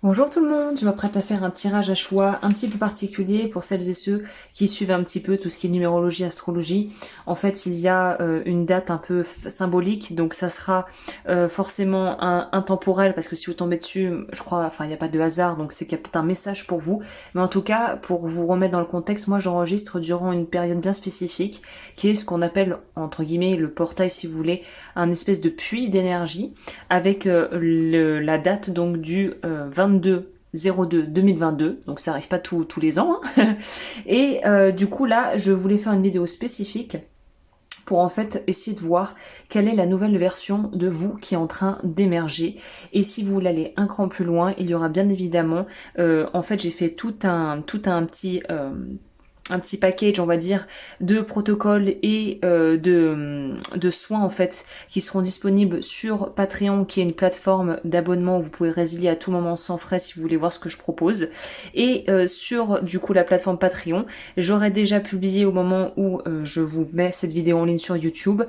Bonjour tout le monde, je m'apprête à faire un tirage à choix un petit peu particulier pour celles et ceux qui suivent un petit peu tout ce qui est numérologie, astrologie. En fait, il y a une date un peu symbolique, donc ça sera forcément intemporel parce que si vous tombez dessus, je crois, enfin il n'y a pas de hasard, donc c'est qu'il y a peut-être un message pour vous. Mais en tout cas, pour vous remettre dans le contexte, moi j'enregistre durant une période bien spécifique, qui est ce qu'on appelle entre guillemets le portail, si vous voulez, un espèce de puits d'énergie avec la date donc du 22/02/2022, donc ça arrive pas tous les ans. Hein. Et du coup là, je voulais faire une vidéo spécifique pour en fait essayer de voir quelle est la nouvelle version de vous qui est en train d'émerger. Et si vous voulez aller un cran plus loin, il y aura bien évidemment, en fait j'ai fait un petit package, on va dire, de protocoles et de soins en fait qui seront disponibles sur Patreon, qui est une plateforme d'abonnement où vous pouvez résilier à tout moment sans frais si vous voulez voir ce que je propose. Et sur du coup la plateforme Patreon, j'aurais déjà publié au moment où je vous mets cette vidéo en ligne sur YouTube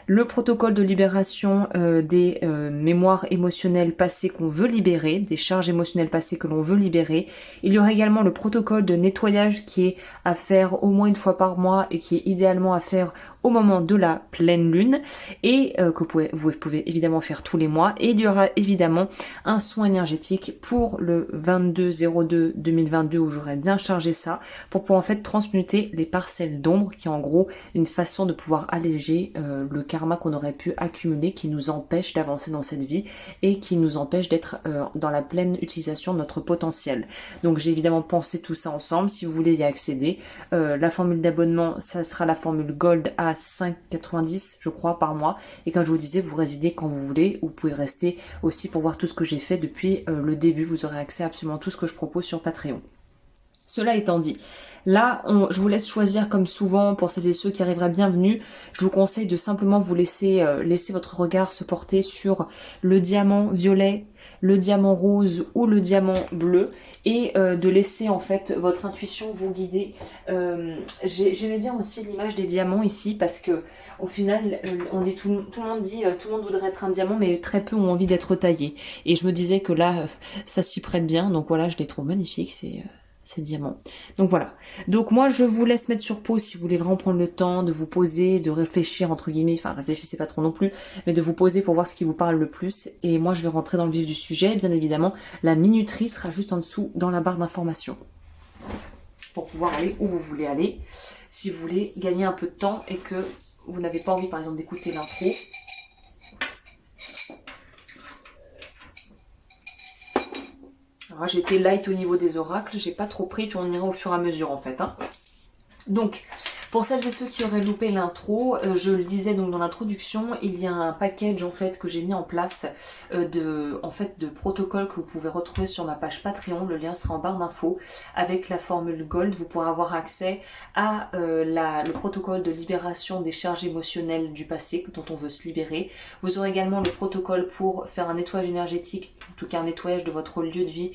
le protocole de libération des mémoires émotionnelles passées qu'on veut libérer, des charges émotionnelles passées que l'on veut libérer. Il y aura également le protocole de nettoyage qui est à faire au moins une fois par mois et qui est idéalement à faire au moment de la pleine lune et que vous pouvez évidemment faire tous les mois. Et il y aura évidemment un soin énergétique pour le 22/02/2022 où j'aurai bien chargé ça pour pouvoir en fait transmuter les parcelles d'ombre qui est en gros une façon de pouvoir alléger le karma qu'on aurait pu accumuler qui nous empêche d'avancer dans cette vie et qui nous empêche d'être dans la pleine utilisation de notre potentiel. Donc j'ai évidemment pensé tout ça ensemble. Si vous voulez y accéder, la formule d'abonnement, ça sera la formule Gold à 5,90 je crois par mois. Et comme je vous disais, vous résidez quand vous voulez. Vous pouvez rester aussi pour voir tout ce que j'ai fait depuis le début. Vous aurez accès à absolument tout ce que je propose sur Patreon. Cela étant dit, là, je vous laisse choisir comme souvent pour celles et ceux qui arriveraient bienvenus. Je vous conseille de simplement vous laisser votre regard se porter sur le diamant violet, le diamant rose ou le diamant bleu et de laisser en fait votre intuition vous guider. J'aimais bien aussi l'image des diamants ici parce que au final, on dit tout le monde dit tout le monde voudrait être un diamant, mais très peu ont envie d'être taillés. Et je me disais que là, ça s'y prête bien. Donc voilà, je les trouve magnifiques. C'est diamant. Donc voilà. Donc moi je vous laisse mettre sur pause si vous voulez vraiment prendre le temps de vous poser, de réfléchir entre guillemets, enfin réfléchissez pas trop non plus, mais de vous poser pour voir ce qui vous parle le plus. Et moi je vais rentrer dans le vif du sujet. Bien évidemment, la minuterie sera juste en dessous dans la barre d'information pour pouvoir aller où vous voulez aller. Si vous voulez gagner un peu de temps et que vous n'avez pas envie par exemple d'écouter l'intro, alors j'ai été light au niveau des oracles, j'ai pas trop pris, puis on ira au fur et à mesure en fait. Hein. Donc, pour celles et ceux qui auraient loupé l'intro, je le disais donc dans l'introduction, il y a un package en fait que j'ai mis en place de protocoles que vous pouvez retrouver sur ma page Patreon. Le lien sera en barre d'infos. Avec la formule Gold, vous pourrez avoir accès à le protocole de libération des charges émotionnelles du passé dont on veut se libérer. Vous aurez également le protocole pour faire un nettoyage énergétique, en tout cas un nettoyage de votre lieu de vie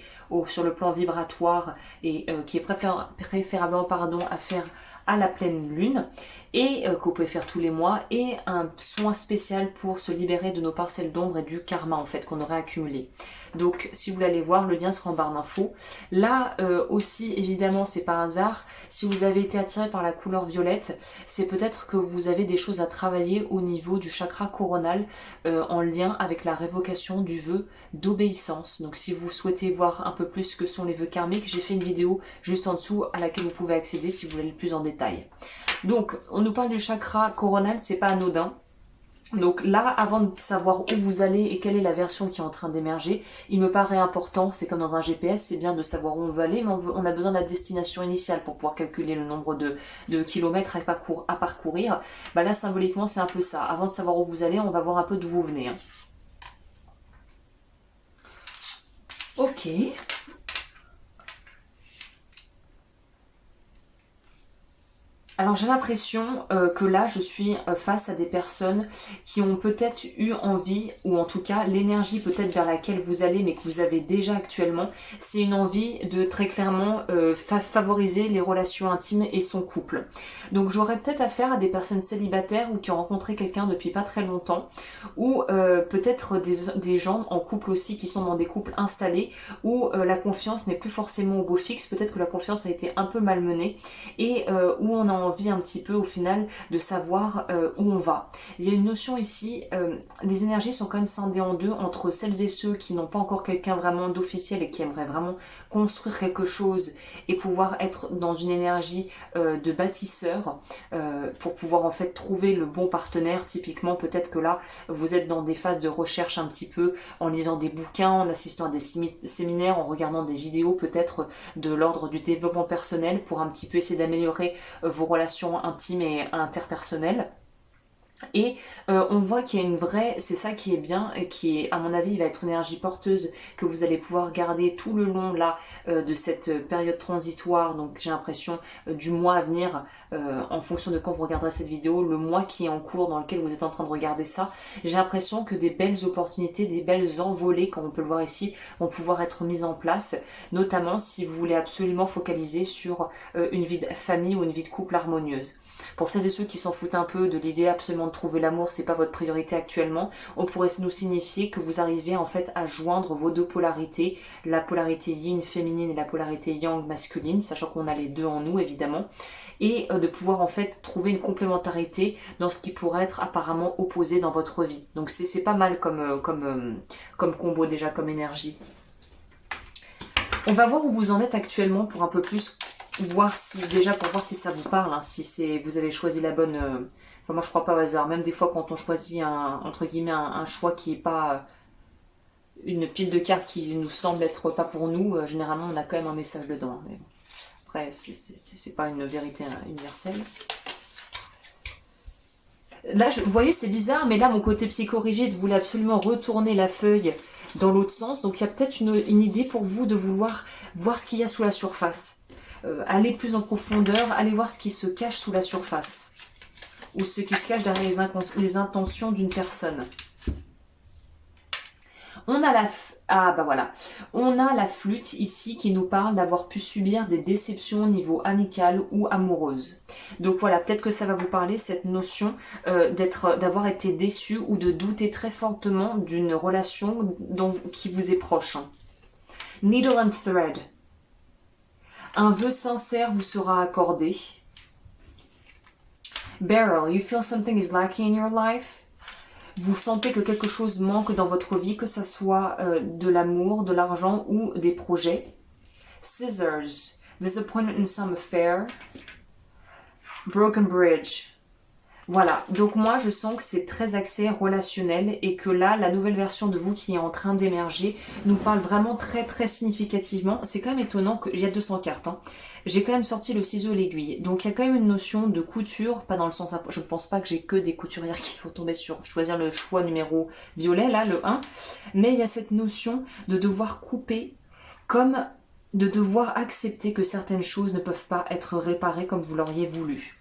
sur le plan vibratoire et qui est préférablement à faire à la pleine lune et que vous pouvez faire tous les mois et un soin spécial pour se libérer de nos parcelles d'ombre et du karma en fait qu'on aurait accumulé. Donc si vous voulez aller voir, le lien sera en barre d'infos. Là aussi évidemment c'est pas un hasard, si vous avez été attiré par la couleur violette, c'est peut-être que vous avez des choses à travailler au niveau du chakra coronal en lien avec la révocation du vœu d'obéissance. Donc si vous souhaitez voir un peu plus ce que sont les vœux karmiques, j'ai fait une vidéo juste en dessous à laquelle vous pouvez accéder si vous voulez aller plus en détail. Donc on nous parle du chakra coronal, c'est pas anodin. Donc là, avant de savoir où vous allez et quelle est la version qui est en train d'émerger, il me paraît important, c'est comme dans un GPS, c'est bien de savoir où on veut aller, mais on a besoin de la destination initiale pour pouvoir calculer le nombre de kilomètres à parcourir. Bah là, symboliquement, c'est un peu ça. Avant de savoir où vous allez, on va voir un peu d'où vous venez. Hein. Ok. Alors j'ai l'impression que là je suis face à des personnes qui ont peut-être eu envie, ou en tout cas l'énergie peut-être vers laquelle vous allez mais que vous avez déjà actuellement, c'est une envie de très clairement favoriser les relations intimes et son couple. Donc j'aurais peut-être affaire à des personnes célibataires ou qui ont rencontré quelqu'un depuis pas très longtemps, ou peut-être des gens en couple aussi qui sont dans des couples installés où la confiance n'est plus forcément au beau fixe, peut-être que la confiance a été un peu malmenée et où on a envie un petit peu au final de savoir où on va. Il y a une notion ici, les énergies sont quand même scindées en deux entre celles et ceux qui n'ont pas encore quelqu'un vraiment d'officiel et qui aimeraient vraiment construire quelque chose et pouvoir être dans une énergie de bâtisseur pour pouvoir en fait trouver le bon partenaire. Typiquement peut-être que là vous êtes dans des phases de recherche un petit peu en lisant des bouquins, en assistant à des séminaires, en regardant des vidéos peut-être de l'ordre du développement personnel pour un petit peu essayer d'améliorer vos relations intimes et interpersonnelles. Et on voit qu'il y a une vraie, c'est ça qui est bien et qui est, à mon avis, va être une énergie porteuse que vous allez pouvoir garder tout le long là de cette période transitoire. Donc j'ai l'impression du mois à venir, en fonction de quand vous regarderez cette vidéo, le mois qui est en cours dans lequel vous êtes en train de regarder ça, j'ai l'impression que des belles opportunités, des belles envolées, comme on peut le voir ici, vont pouvoir être mises en place, notamment si vous voulez absolument focaliser sur une vie de famille ou une vie de couple harmonieuse. Pour celles et ceux qui s'en foutent un peu de l'idée absolument de trouver l'amour, c'est pas votre priorité actuellement, on pourrait nous signifier que vous arrivez en fait à joindre vos deux polarités, la polarité yin féminine et la polarité yang masculine, sachant qu'on a les deux en nous évidemment, et de pouvoir en fait trouver une complémentarité dans ce qui pourrait être apparemment opposé dans votre vie. Donc c'est pas mal comme combo déjà, comme énergie. On va voir où vous en êtes actuellement pour un peu plus voir si, déjà pour voir si ça vous parle, hein, si c'est vous avez choisi la bonne. Enfin, moi je crois pas au hasard. Même des fois quand on choisit entre guillemets un choix qui est pas une pile de cartes qui nous semble être pas pour nous, généralement on a quand même un message dedans. Mais bon. Après c'est pas une vérité universelle. Là vous voyez c'est bizarre, mais là mon côté psychorigide voulait absolument retourner la feuille dans l'autre sens. Donc il y a peut-être une idée pour vous de vouloir voir ce qu'il y a sous la surface. Aller plus en profondeur, aller voir ce qui se cache sous la surface ou ce qui se cache derrière les intentions d'une personne. On a on a la flûte ici qui nous parle d'avoir pu subir des déceptions au niveau amical ou amoureuse. Donc voilà, peut-être que ça va vous parler cette notion d'avoir été déçu ou de douter très fortement d'une relation qui vous est proche. Needle and thread. Un vœu sincère vous sera accordé. Beryl, you feel something is lacking in your life. Vous sentez que quelque chose manque dans votre vie, que ça soit de l'amour, de l'argent ou des projets. Scissors, disappointment in some affair. Broken bridge. Voilà, donc moi je sens que c'est très axé relationnel et que là, la nouvelle version de vous qui est en train d'émerger nous parle vraiment très très significativement. C'est quand même étonnant que j'ai 200 cartes, hein. J'ai quand même sorti le ciseau et l'aiguille. Donc il y a quand même une notion de couture, pas dans le sens, je ne pense pas que j'ai que des couturières qui vont tomber sur choisir le choix numéro violet, là le 1, mais il y a cette notion de devoir couper comme de devoir accepter que certaines choses ne peuvent pas être réparées comme vous l'auriez voulu.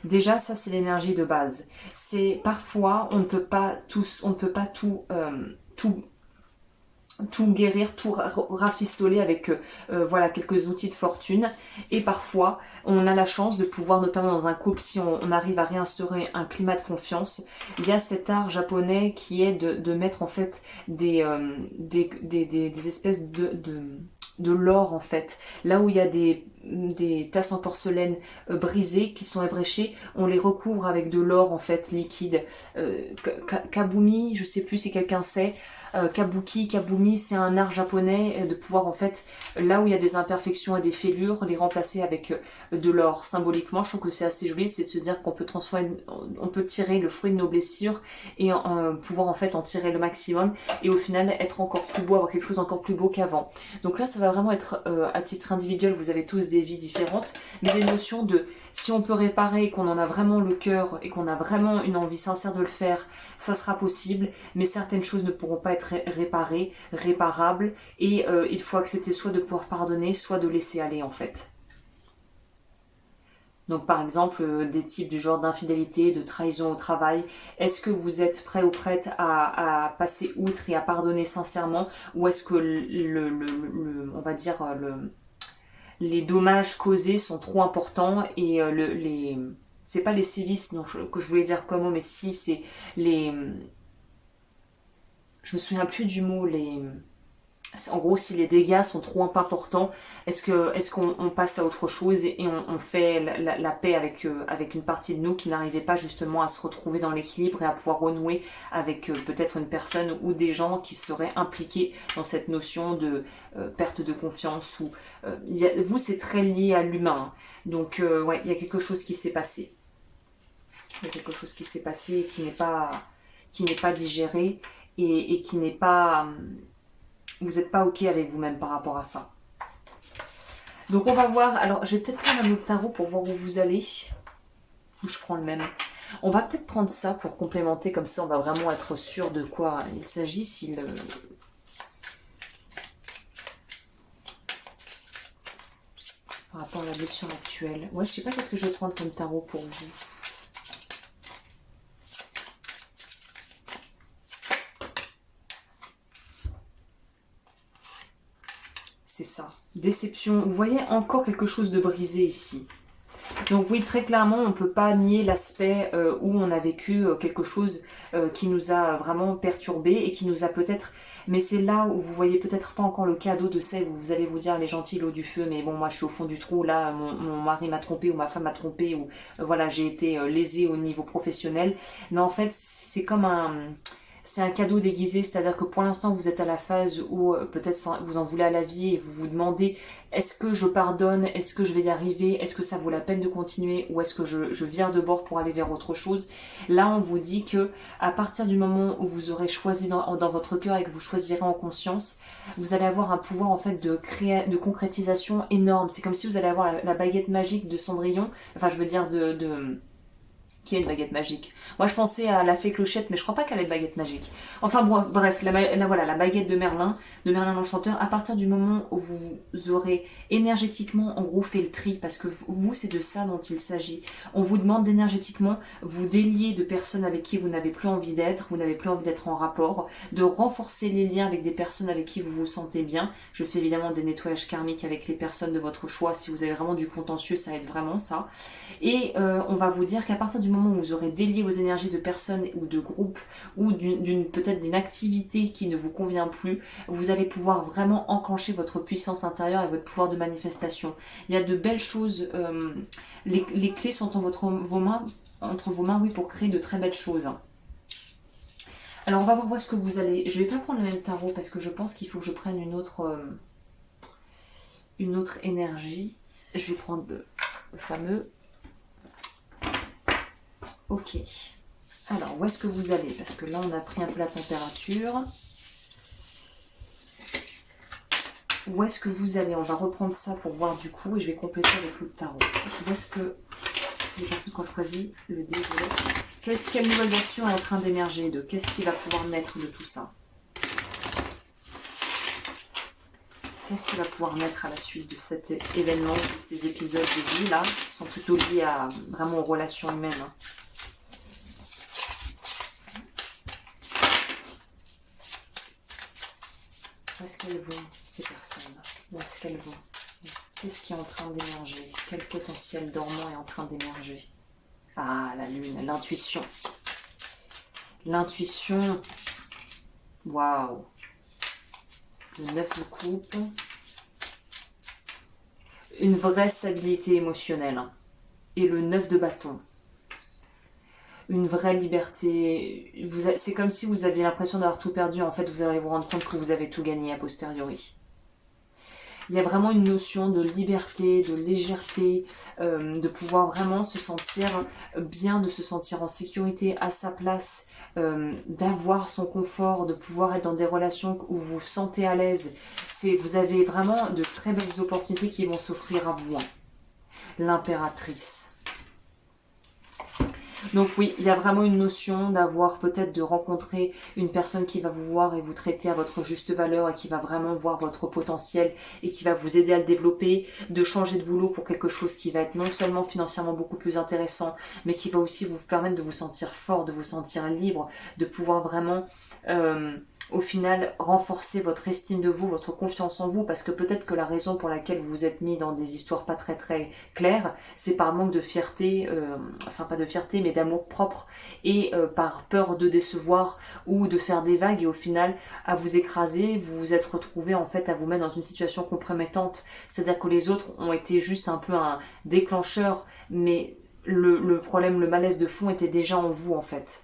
Déjà, ça c'est l'énergie de base. C'est parfois on ne peut pas tout guérir, tout rafistoler avec voilà quelques outils de fortune. Et parfois, on a la chance de pouvoir, notamment dans un couple, si on arrive à réinstaurer un climat de confiance, il y a cet art japonais qui est de mettre en fait des espèces de l'or en fait. Là où il y a des tasses en porcelaine brisées qui sont ébréchées, on les recouvre avec de l'or en fait liquide. Kabumi, je sais plus si quelqu'un sait. Kabuki, Kabumi, c'est un art japonais de pouvoir en fait, là où il y a des imperfections et des fêlures, les remplacer avec de l'or. Symboliquement, je trouve que c'est assez joli, c'est de se dire qu'on peut on peut tirer le fruit de nos blessures et pouvoir en fait en tirer le maximum et au final être encore plus beau, avoir quelque chose encore plus beau qu'avant. Donc là, ça va vraiment être à titre individuel, vous avez tous des vies différentes, mais des notions de si on peut réparer, qu'on en a vraiment le cœur et qu'on a vraiment une envie sincère de le faire, ça sera possible, mais certaines choses ne pourront pas être réparées, réparables, et il faut accepter soit de pouvoir pardonner, soit de laisser aller en fait. Donc par exemple, des types du genre d'infidélité, de trahison au travail. Est-ce que vous êtes prêt ou prête à passer outre et à pardonner sincèrement, ou est-ce que on va dire les dommages causés sont trop importants et c'est pas les sévices que je voulais dire comme mot, mais si c'est les, je me souviens plus du mot, en gros, si les dégâts sont trop importants, est-ce qu'on passe à autre chose et on fait la paix avec une partie de nous qui n'arrivait pas justement à se retrouver dans l'équilibre et à pouvoir renouer avec peut-être une personne ou des gens qui seraient impliqués dans cette notion de perte de confiance, ou vous, c'est très lié à l'humain, hein. Donc ouais, il y a quelque chose qui s'est passé. Il y a quelque chose qui s'est passé et qui n'est pas digéré et qui n'est pas... Vous n'êtes pas OK avec vous-même par rapport à ça. Donc on va voir, alors je vais peut-être prendre un autre tarot pour voir où vous allez. Ou je prends le même. On va peut-être prendre ça pour complémenter, comme ça on va vraiment être sûr de quoi il s'agit. Par rapport à la blessure actuelle. Ouais, je sais pas qu'est-ce que je vais prendre comme tarot pour vous. C'est ça. Déception. Vous voyez encore quelque chose de brisé ici. Donc oui, très clairement, on ne peut pas nier l'aspect où on a vécu quelque chose qui nous a vraiment perturbé et qui nous a peut-être... Mais c'est là où vous voyez peut-être pas encore le cadeau de ça, où vous allez vous dire, les gentils, l'eau du feu, mais bon, moi je suis au fond du trou, là, mon mari m'a trompé ou ma femme m'a trompé, ou voilà, j'ai été lésée au niveau professionnel. Mais en fait, c'est comme c'est un cadeau déguisé, c'est-à-dire que pour l'instant vous êtes à la phase où peut-être vous en voulez à la vie et vous vous demandez, est-ce que je pardonne, est-ce que je vais y arriver, est-ce que ça vaut la peine de continuer, ou est-ce que je vire de bord pour aller vers autre chose. Là on vous dit que à partir du moment où vous aurez choisi dans votre cœur et que vous choisirez en conscience, vous allez avoir un pouvoir en fait de concrétisation énorme. C'est comme si vous allez avoir la baguette magique de Cendrillon, enfin je veux dire qui a une baguette magique. Moi, je pensais à la fée Clochette, mais je crois pas qu'elle ait de baguette magique. Enfin, bref, voilà, la baguette de Merlin l'Enchanteur. À partir du moment où vous aurez énergétiquement, en gros, fait le tri, parce que vous, c'est de ça dont il s'agit. On vous demande d'énergétiquement vous délier de personnes avec qui vous n'avez plus envie d'être, vous n'avez plus envie d'être en rapport, de renforcer les liens avec des personnes avec qui vous vous sentez bien. Je fais évidemment des nettoyages karmiques avec les personnes de votre choix. Si vous avez vraiment du contentieux, ça aide vraiment ça. Et on va vous dire qu'à partir du moment où vous aurez délié vos énergies de personnes ou de groupes ou peut-être d'une activité qui ne vous convient plus, vous allez pouvoir vraiment enclencher votre puissance intérieure et votre pouvoir de manifestation. Il y a de belles choses, les clés sont entre vos mains, oui, pour créer de très belles choses. Alors on va voir où est-ce que vous allez. Je ne vais pas prendre le même tarot parce que je pense qu'il faut que je prenne une autre énergie. Je vais prendre le fameux. Ok. Alors, où est-ce que vous allez? Parce que là, on a pris un peu la température. Où est-ce que vous allez? On va reprendre ça pour voir du coup et je vais compléter avec le tarot. Où est-ce que les personnes qui ont choisi le dé quelle nouvelle version est en train d'émerger de? Qu'est-ce qui va pouvoir naître de tout ça? Qu'est-ce qui va pouvoir naître à la suite de cet événement, de ces épisodes de vie là, qui sont plutôt liés à vraiment aux relations humaines, hein. Où est-ce qu'elles vont, ces personnes? Où est-ce qu'elles vont? Qu'est-ce qui est en train d'émerger? Quel potentiel dormant est en train d'émerger? Ah, la lune, l'intuition. L'intuition. Waouh. Le 9 de coupe. Une vraie stabilité émotionnelle. Et le 9 de bâton. Une vraie liberté. C'est comme si vous aviez l'impression d'avoir tout perdu. En fait, vous allez vous rendre compte que vous avez tout gagné a posteriori. Il y a vraiment une notion de liberté, de légèreté, de pouvoir vraiment se sentir bien, de se sentir en sécurité, à sa place, d'avoir son confort, de pouvoir être dans des relations où vous vous sentez à l'aise. Vous avez vraiment de très belles opportunités qui vont s'offrir à vous. L'impératrice. Donc oui, il y a vraiment une notion d'avoir peut-être de rencontrer une personne qui va vous voir et vous traiter à votre juste valeur et qui va vraiment voir votre potentiel et qui va vous aider à le développer, de changer de boulot pour quelque chose qui va être non seulement financièrement beaucoup plus intéressant, mais qui va aussi vous permettre de vous sentir fort, de vous sentir libre, de pouvoir vraiment au final renforcer votre estime de vous, votre confiance en vous, parce que peut-être que la raison pour laquelle vous vous êtes mis dans des histoires pas très très claires, c'est par manque de fierté, enfin pas de fierté mais d'amour propre et par peur de décevoir ou de faire des vagues et au final à vous écraser, vous vous êtes retrouvé en fait à vous mettre dans une situation compromettante, c'est-à-dire que les autres ont été juste un peu un déclencheur, mais le problème, le malaise de fond était déjà en vous en fait.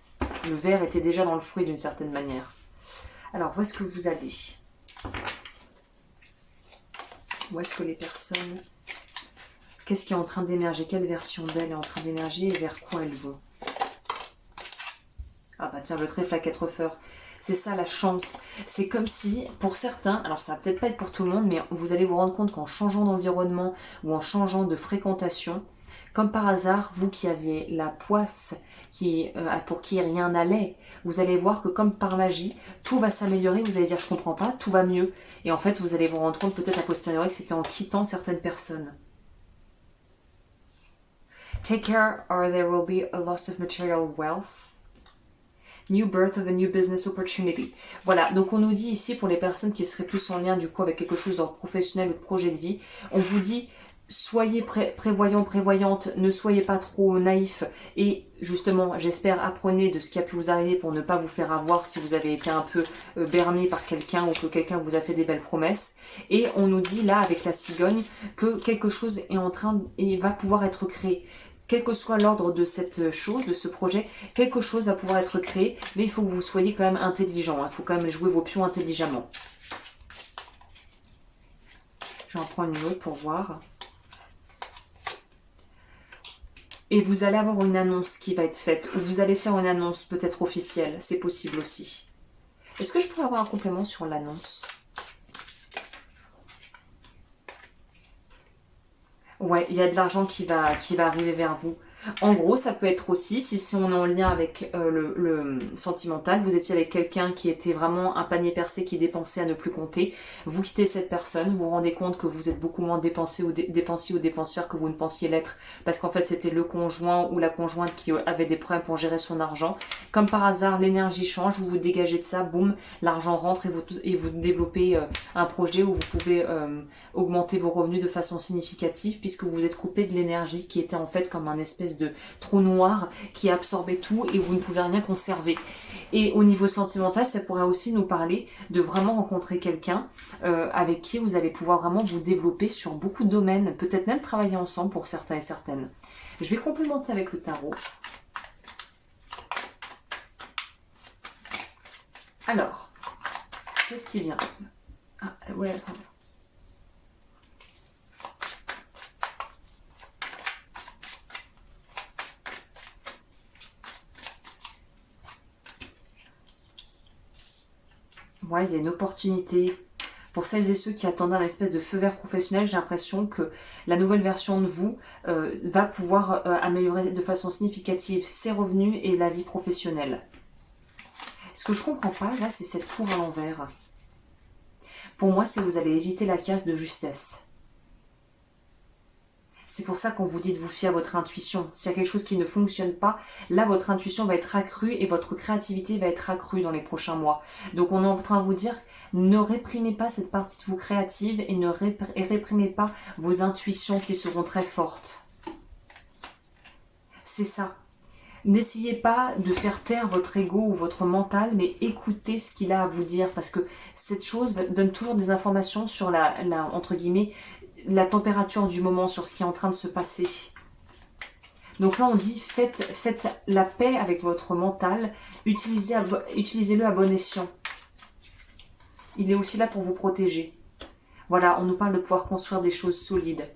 Le verre était déjà dans le fruit d'une certaine manière. Alors, où est-ce que vous allez? Où est-ce que les personnes... Qu'est-ce qui est en train d'émerger? Quelle version d'elle est en train d'émerger et vers quoi elles vont? Ah bah tiens, le trèfle à 4 fleurs. C'est ça la chance. C'est comme si, pour certains, alors ça va peut-être pas être pour tout le monde, mais vous allez vous rendre compte qu'en changeant d'environnement ou en changeant de fréquentation, comme par hasard, vous qui aviez la poisse, pour qui rien n'allait, vous allez voir que comme par magie, tout va s'améliorer, vous allez dire je comprends pas, tout va mieux. Et en fait, vous allez vous rendre compte peut-être a posteriori que c'était en quittant certaines personnes. Take care or there will be a loss of material wealth. New birth of a new business opportunity. Voilà, donc on nous dit ici pour les personnes qui seraient plus en lien du coup avec quelque chose d'ordre professionnel ou de projet de vie, on vous dit soyez prévoyants, prévoyantes, ne soyez pas trop naïfs et justement, j'espère, apprenez de ce qui a pu vous arriver pour ne pas vous faire avoir si vous avez été un peu berné par quelqu'un ou que quelqu'un vous a fait des belles promesses. Et on nous dit là, avec la cigogne, que quelque chose est en train et va pouvoir être créé. Quel que soit l'ordre de cette chose, de ce projet, quelque chose va pouvoir être créé, mais il faut que vous soyez quand même intelligent. Il faut quand même jouer vos pions intelligemment. J'en prends une autre pour voir. Et vous allez avoir une annonce qui va être faite, ou vous allez faire une annonce peut-être officielle, c'est possible aussi. Est-ce que je pourrais avoir un complément sur l'annonce? Ouais, il y a de l'argent qui va arriver vers vous. En gros, ça peut être aussi, si on est en lien avec le sentimental, vous étiez avec quelqu'un qui était vraiment un panier percé, qui dépensait à ne plus compter, vous quittez cette personne, vous vous rendez compte que vous êtes beaucoup moins dépensier ou dépensière que vous ne pensiez l'être, parce qu'en fait c'était le conjoint ou la conjointe qui avait des problèmes pour gérer son argent. Comme par hasard, l'énergie change, vous vous dégagez de ça, boum, l'argent rentre et vous développez un projet où vous pouvez augmenter vos revenus de façon significative, puisque vous êtes coupé de l'énergie qui était en fait comme un espèce de trou noir qui absorbait tout et vous ne pouvez rien conserver. Et au niveau sentimental, ça pourrait aussi nous parler de vraiment rencontrer quelqu'un avec qui vous allez pouvoir vraiment vous développer sur beaucoup de domaines, peut-être même travailler ensemble pour certains et certaines. Je vais complémenter avec le tarot. Alors, qu'est-ce qui vient? Ah, ouais, attends. Ouais, il y a une opportunité. Pour celles et ceux qui attendent un espèce de feu vert professionnel, j'ai l'impression que la nouvelle version de vous va pouvoir améliorer de façon significative ses revenus et la vie professionnelle. Ce que je comprends pas, là, c'est cette tour à l'envers. Pour moi, c'est que vous allez éviter la casse de justesse. C'est pour ça qu'on vous dit de vous fier à votre intuition. S'il y a quelque chose qui ne fonctionne pas, là, votre intuition va être accrue et votre créativité va être accrue dans les prochains mois. Donc, on est en train de vous dire, ne réprimez pas cette partie de vous créative et ne réprimez pas vos intuitions qui seront très fortes. C'est ça. N'essayez pas de faire taire votre ego ou votre mental, mais écoutez ce qu'il a à vous dire, parce que cette chose donne toujours des informations sur entre guillemets, la température du moment, sur ce qui est en train de se passer. Donc là, on dit, faites la paix avec votre mental, utilisez-le à bon escient. Il est aussi là pour vous protéger. Voilà, on nous parle de pouvoir construire des choses solides.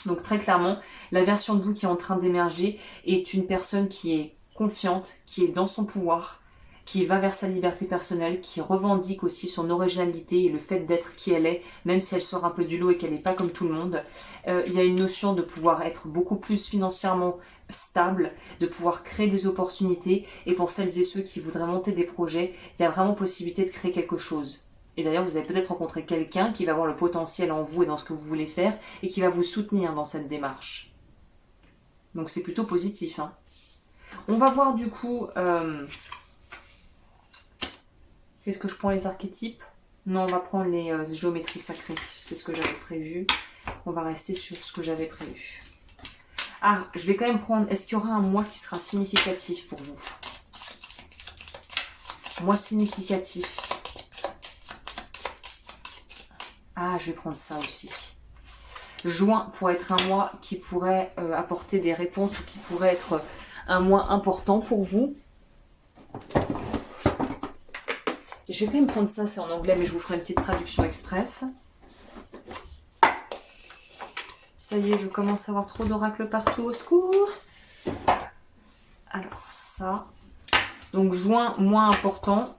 Donc très clairement, la version de vous qui est en train d'émerger est une personne qui est confiante, qui est dans son pouvoir qui va vers sa liberté personnelle, qui revendique aussi son originalité et le fait d'être qui elle est, même si elle sort un peu du lot et qu'elle n'est pas comme tout le monde. Il y a une notion de pouvoir être beaucoup plus financièrement stable, de pouvoir créer des opportunités, et pour celles et ceux qui voudraient monter des projets, il y a vraiment possibilité de créer quelque chose. Et d'ailleurs, vous allez peut-être rencontrer quelqu'un qui va voir le potentiel en vous et dans ce que vous voulez faire et qui va vous soutenir dans cette démarche. Donc c'est plutôt positif, hein. On va voir du coup... Qu'est-ce que je prends, les archétypes? Non, on va prendre les géométries sacrées. C'est ce que j'avais prévu. On va rester sur ce que j'avais prévu. Ah, je vais quand même prendre... Est-ce qu'il y aura un mois qui sera significatif pour vous? Mois significatif. Ah, je vais prendre ça aussi. Juin pourrait être un mois qui pourrait apporter des réponses ou qui pourrait être un mois important pour vous. Et je vais quand même prendre ça, c'est en anglais, mais je vous ferai une petite traduction express. Ça y est, je commence à avoir trop d'oracles partout, au secours. Alors ça. Donc juin, moins important.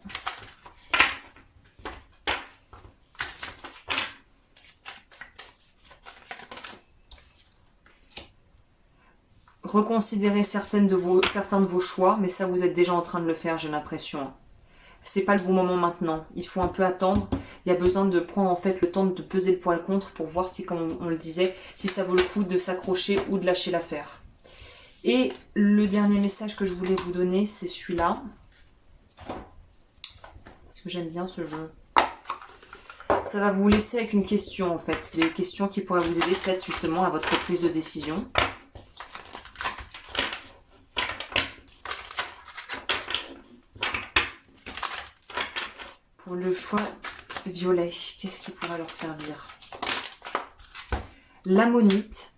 Reconsidérez certains de vos choix, mais ça vous êtes déjà en train de le faire, j'ai l'impression. C'est pas le bon moment maintenant, il faut un peu attendre. Il y a besoin de prendre en fait le temps de peser le pour et le contre pour voir si, comme on le disait, si ça vaut le coup de s'accrocher ou de lâcher l'affaire. Et le dernier message que je voulais vous donner, c'est celui-là. Parce que j'aime bien ce jeu. Ça va vous laisser avec une question en fait. Des questions qui pourraient vous aider peut-être justement à votre prise de décision. Pour le choix violet, qu'est-ce qui pourrait leur servir? L'ammonite.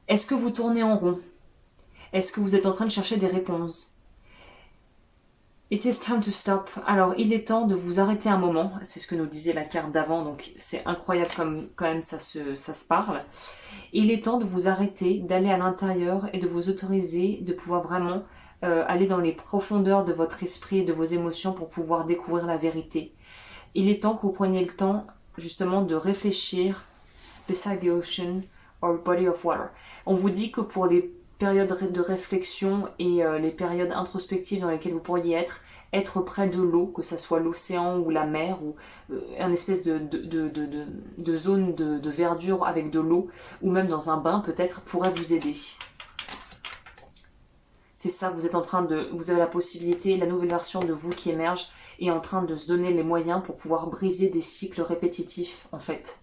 Est-ce que vous tournez en rond? Est-ce que vous êtes en train de chercher des réponses? It is time to stop. Alors, il est temps de vous arrêter un moment. C'est ce que nous disait la carte d'avant, donc c'est incroyable comme quand même ça se parle. Il est temps de vous arrêter, d'aller à l'intérieur et de vous autoriser de pouvoir vraiment aller dans les profondeurs de votre esprit et de vos émotions pour pouvoir découvrir la vérité. Il est temps que vous preniez le temps justement de réfléchir beside the ocean or body of water. On vous dit que pour les périodes de réflexion et les périodes introspectives dans lesquelles vous pourriez être près de l'eau, que ce soit l'océan ou la mer ou un espèce de zone de verdure avec de l'eau, ou même dans un bain peut-être, pourrait vous aider. C'est ça, vous avez la possibilité, la nouvelle version de vous qui émerge est en train de se donner les moyens pour pouvoir briser des cycles répétitifs en fait.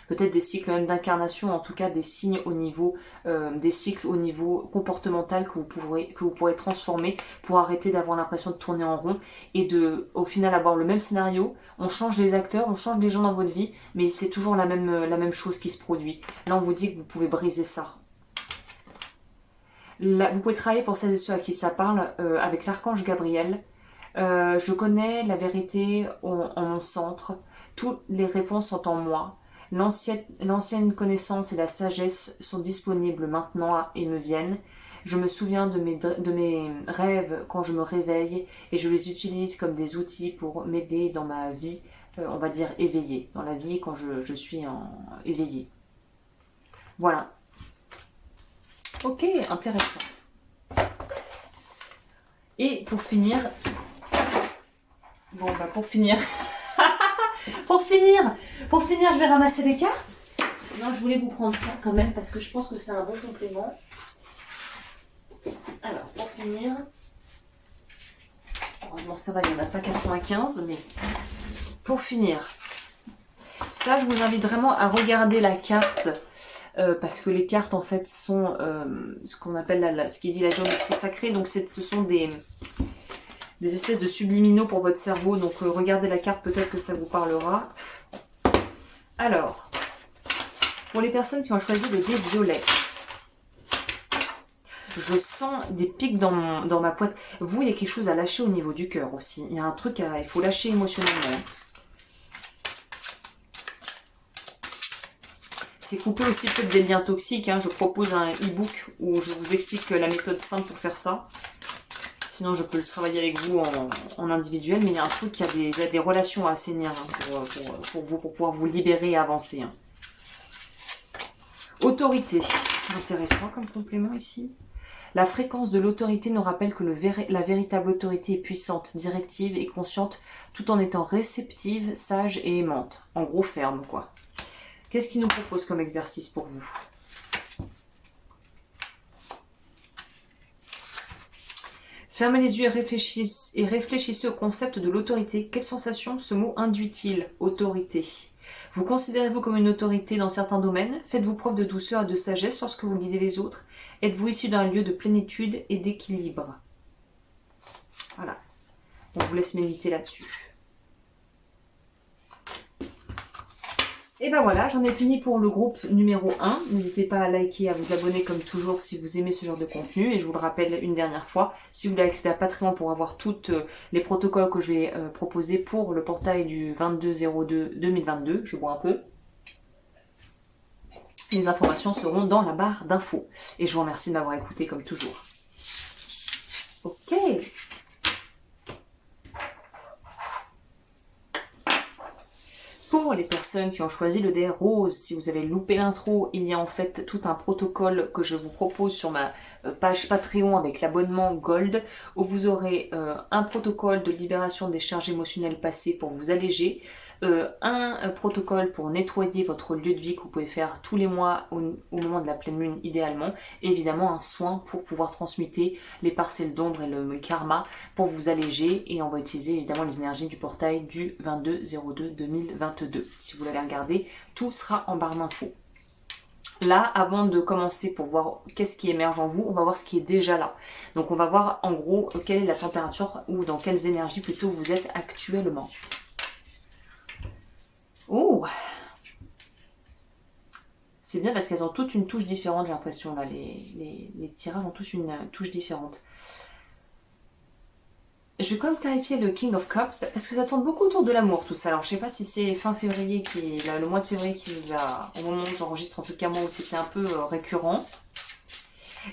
Peut-être des cycles même d'incarnation, en tout cas des signes au niveau, des cycles au niveau comportemental que vous pourrez transformer pour arrêter d'avoir l'impression de tourner en rond et de, au final, avoir le même scénario. On change les acteurs, on change les gens dans votre vie, mais c'est toujours la même chose qui se produit. Là, on vous dit que vous pouvez briser ça. Là, vous pouvez travailler pour celles et ceux à qui ça parle avec l'archange Gabriel. Je connais la vérité en mon centre. Toutes les réponses sont en moi. L'ancienne connaissance et la sagesse sont disponibles maintenant et me viennent. Je me souviens de mes rêves quand je me réveille et je les utilise comme des outils pour m'aider dans ma vie, on va dire éveillée, dans la vie quand je suis éveillée. Voilà. Ok, intéressant. Et pour finir, pour finir, je vais ramasser les cartes. Non, je voulais vous prendre ça quand même parce que je pense que c'est un bon complément. Alors, pour finir, heureusement ça va, il n'y en a pas 95, mais pour finir, ça je vous invite vraiment à regarder la carte parce que les cartes en fait sont ce qu'on appelle ce qui dit la géométrie sacrée, donc ce sont des espèces de subliminaux pour votre cerveau, donc regardez la carte, peut-être que ça vous parlera. Alors, pour les personnes qui ont choisi le dé violet, je sens des pics dans ma poitrine. Vous, il y a quelque chose à lâcher au niveau du cœur aussi. Il y a un truc il faut lâcher émotionnellement. C'est couper aussi peut-être des liens toxiques. Je propose un e-book où je vous explique la méthode simple pour faire ça. Sinon, je peux le travailler avec vous en individuel, mais il y a un truc, il y a des relations à assainir hein, pour vous, pour pouvoir vous libérer et avancer. Hein. Autorité. Intéressant comme complément ici. La fréquence de l'autorité nous rappelle que la véritable autorité est puissante, directive et consciente, tout en étant réceptive, sage et aimante. En gros, ferme, quoi. Qu'est-ce qu'il nous propose comme exercice pour vous? Fermez les yeux et réfléchissez au concept de l'autorité. Quelle sensation ce mot induit-il? Autorité. Vous considérez-vous comme une autorité dans certains domaines? Faites-vous preuve de douceur et de sagesse lorsque vous guidez les autres? Êtes-vous issu d'un lieu de plénitude et d'équilibre? Voilà. On vous laisse méditer là-dessus. Et ben voilà, j'en ai fini pour le groupe numéro 1. N'hésitez pas à liker, à vous abonner comme toujours si vous aimez ce genre de contenu. Et je vous le rappelle une dernière fois, si vous voulez accéder à Patreon pour avoir tous les protocoles que je vais proposer pour le portail du 22/02/2022, je vois un peu. Les informations seront dans la barre d'infos. Et je vous remercie de m'avoir écouté comme toujours. Ok. Pour les personnes qui ont choisi le dé rose, si vous avez loupé l'intro, il y a en fait tout un protocole que je vous propose sur ma page Patreon avec l'abonnement Gold, où vous aurez un protocole de libération des charges émotionnelles passées pour vous alléger, un protocole pour nettoyer votre lieu de vie que vous pouvez faire tous les mois au moment de la pleine lune idéalement, et évidemment un soin pour pouvoir transmuter les parcelles d'ombre et le karma pour vous alléger, et on va utiliser évidemment les énergies du portail du 22/02/2022. Si vous l'avez regardé, tout sera en barre d'infos. Là, avant de commencer pour voir qu'est-ce qui émerge en vous, on va voir ce qui est déjà là. Donc on va voir en gros quelle est la température ou dans quelles énergies plutôt vous êtes actuellement. Oh, c'est bien parce qu'elles ont toutes une touche différente, j'ai l'impression là. Les tirages ont tous une touche différente. Je vais quand même clarifier le King of Cups parce que ça tourne beaucoup autour de l'amour tout ça. Alors je sais pas si c'est fin février le mois de février qui nous a, au moment où j'enregistre en tout cas moi, où c'était un peu récurrent.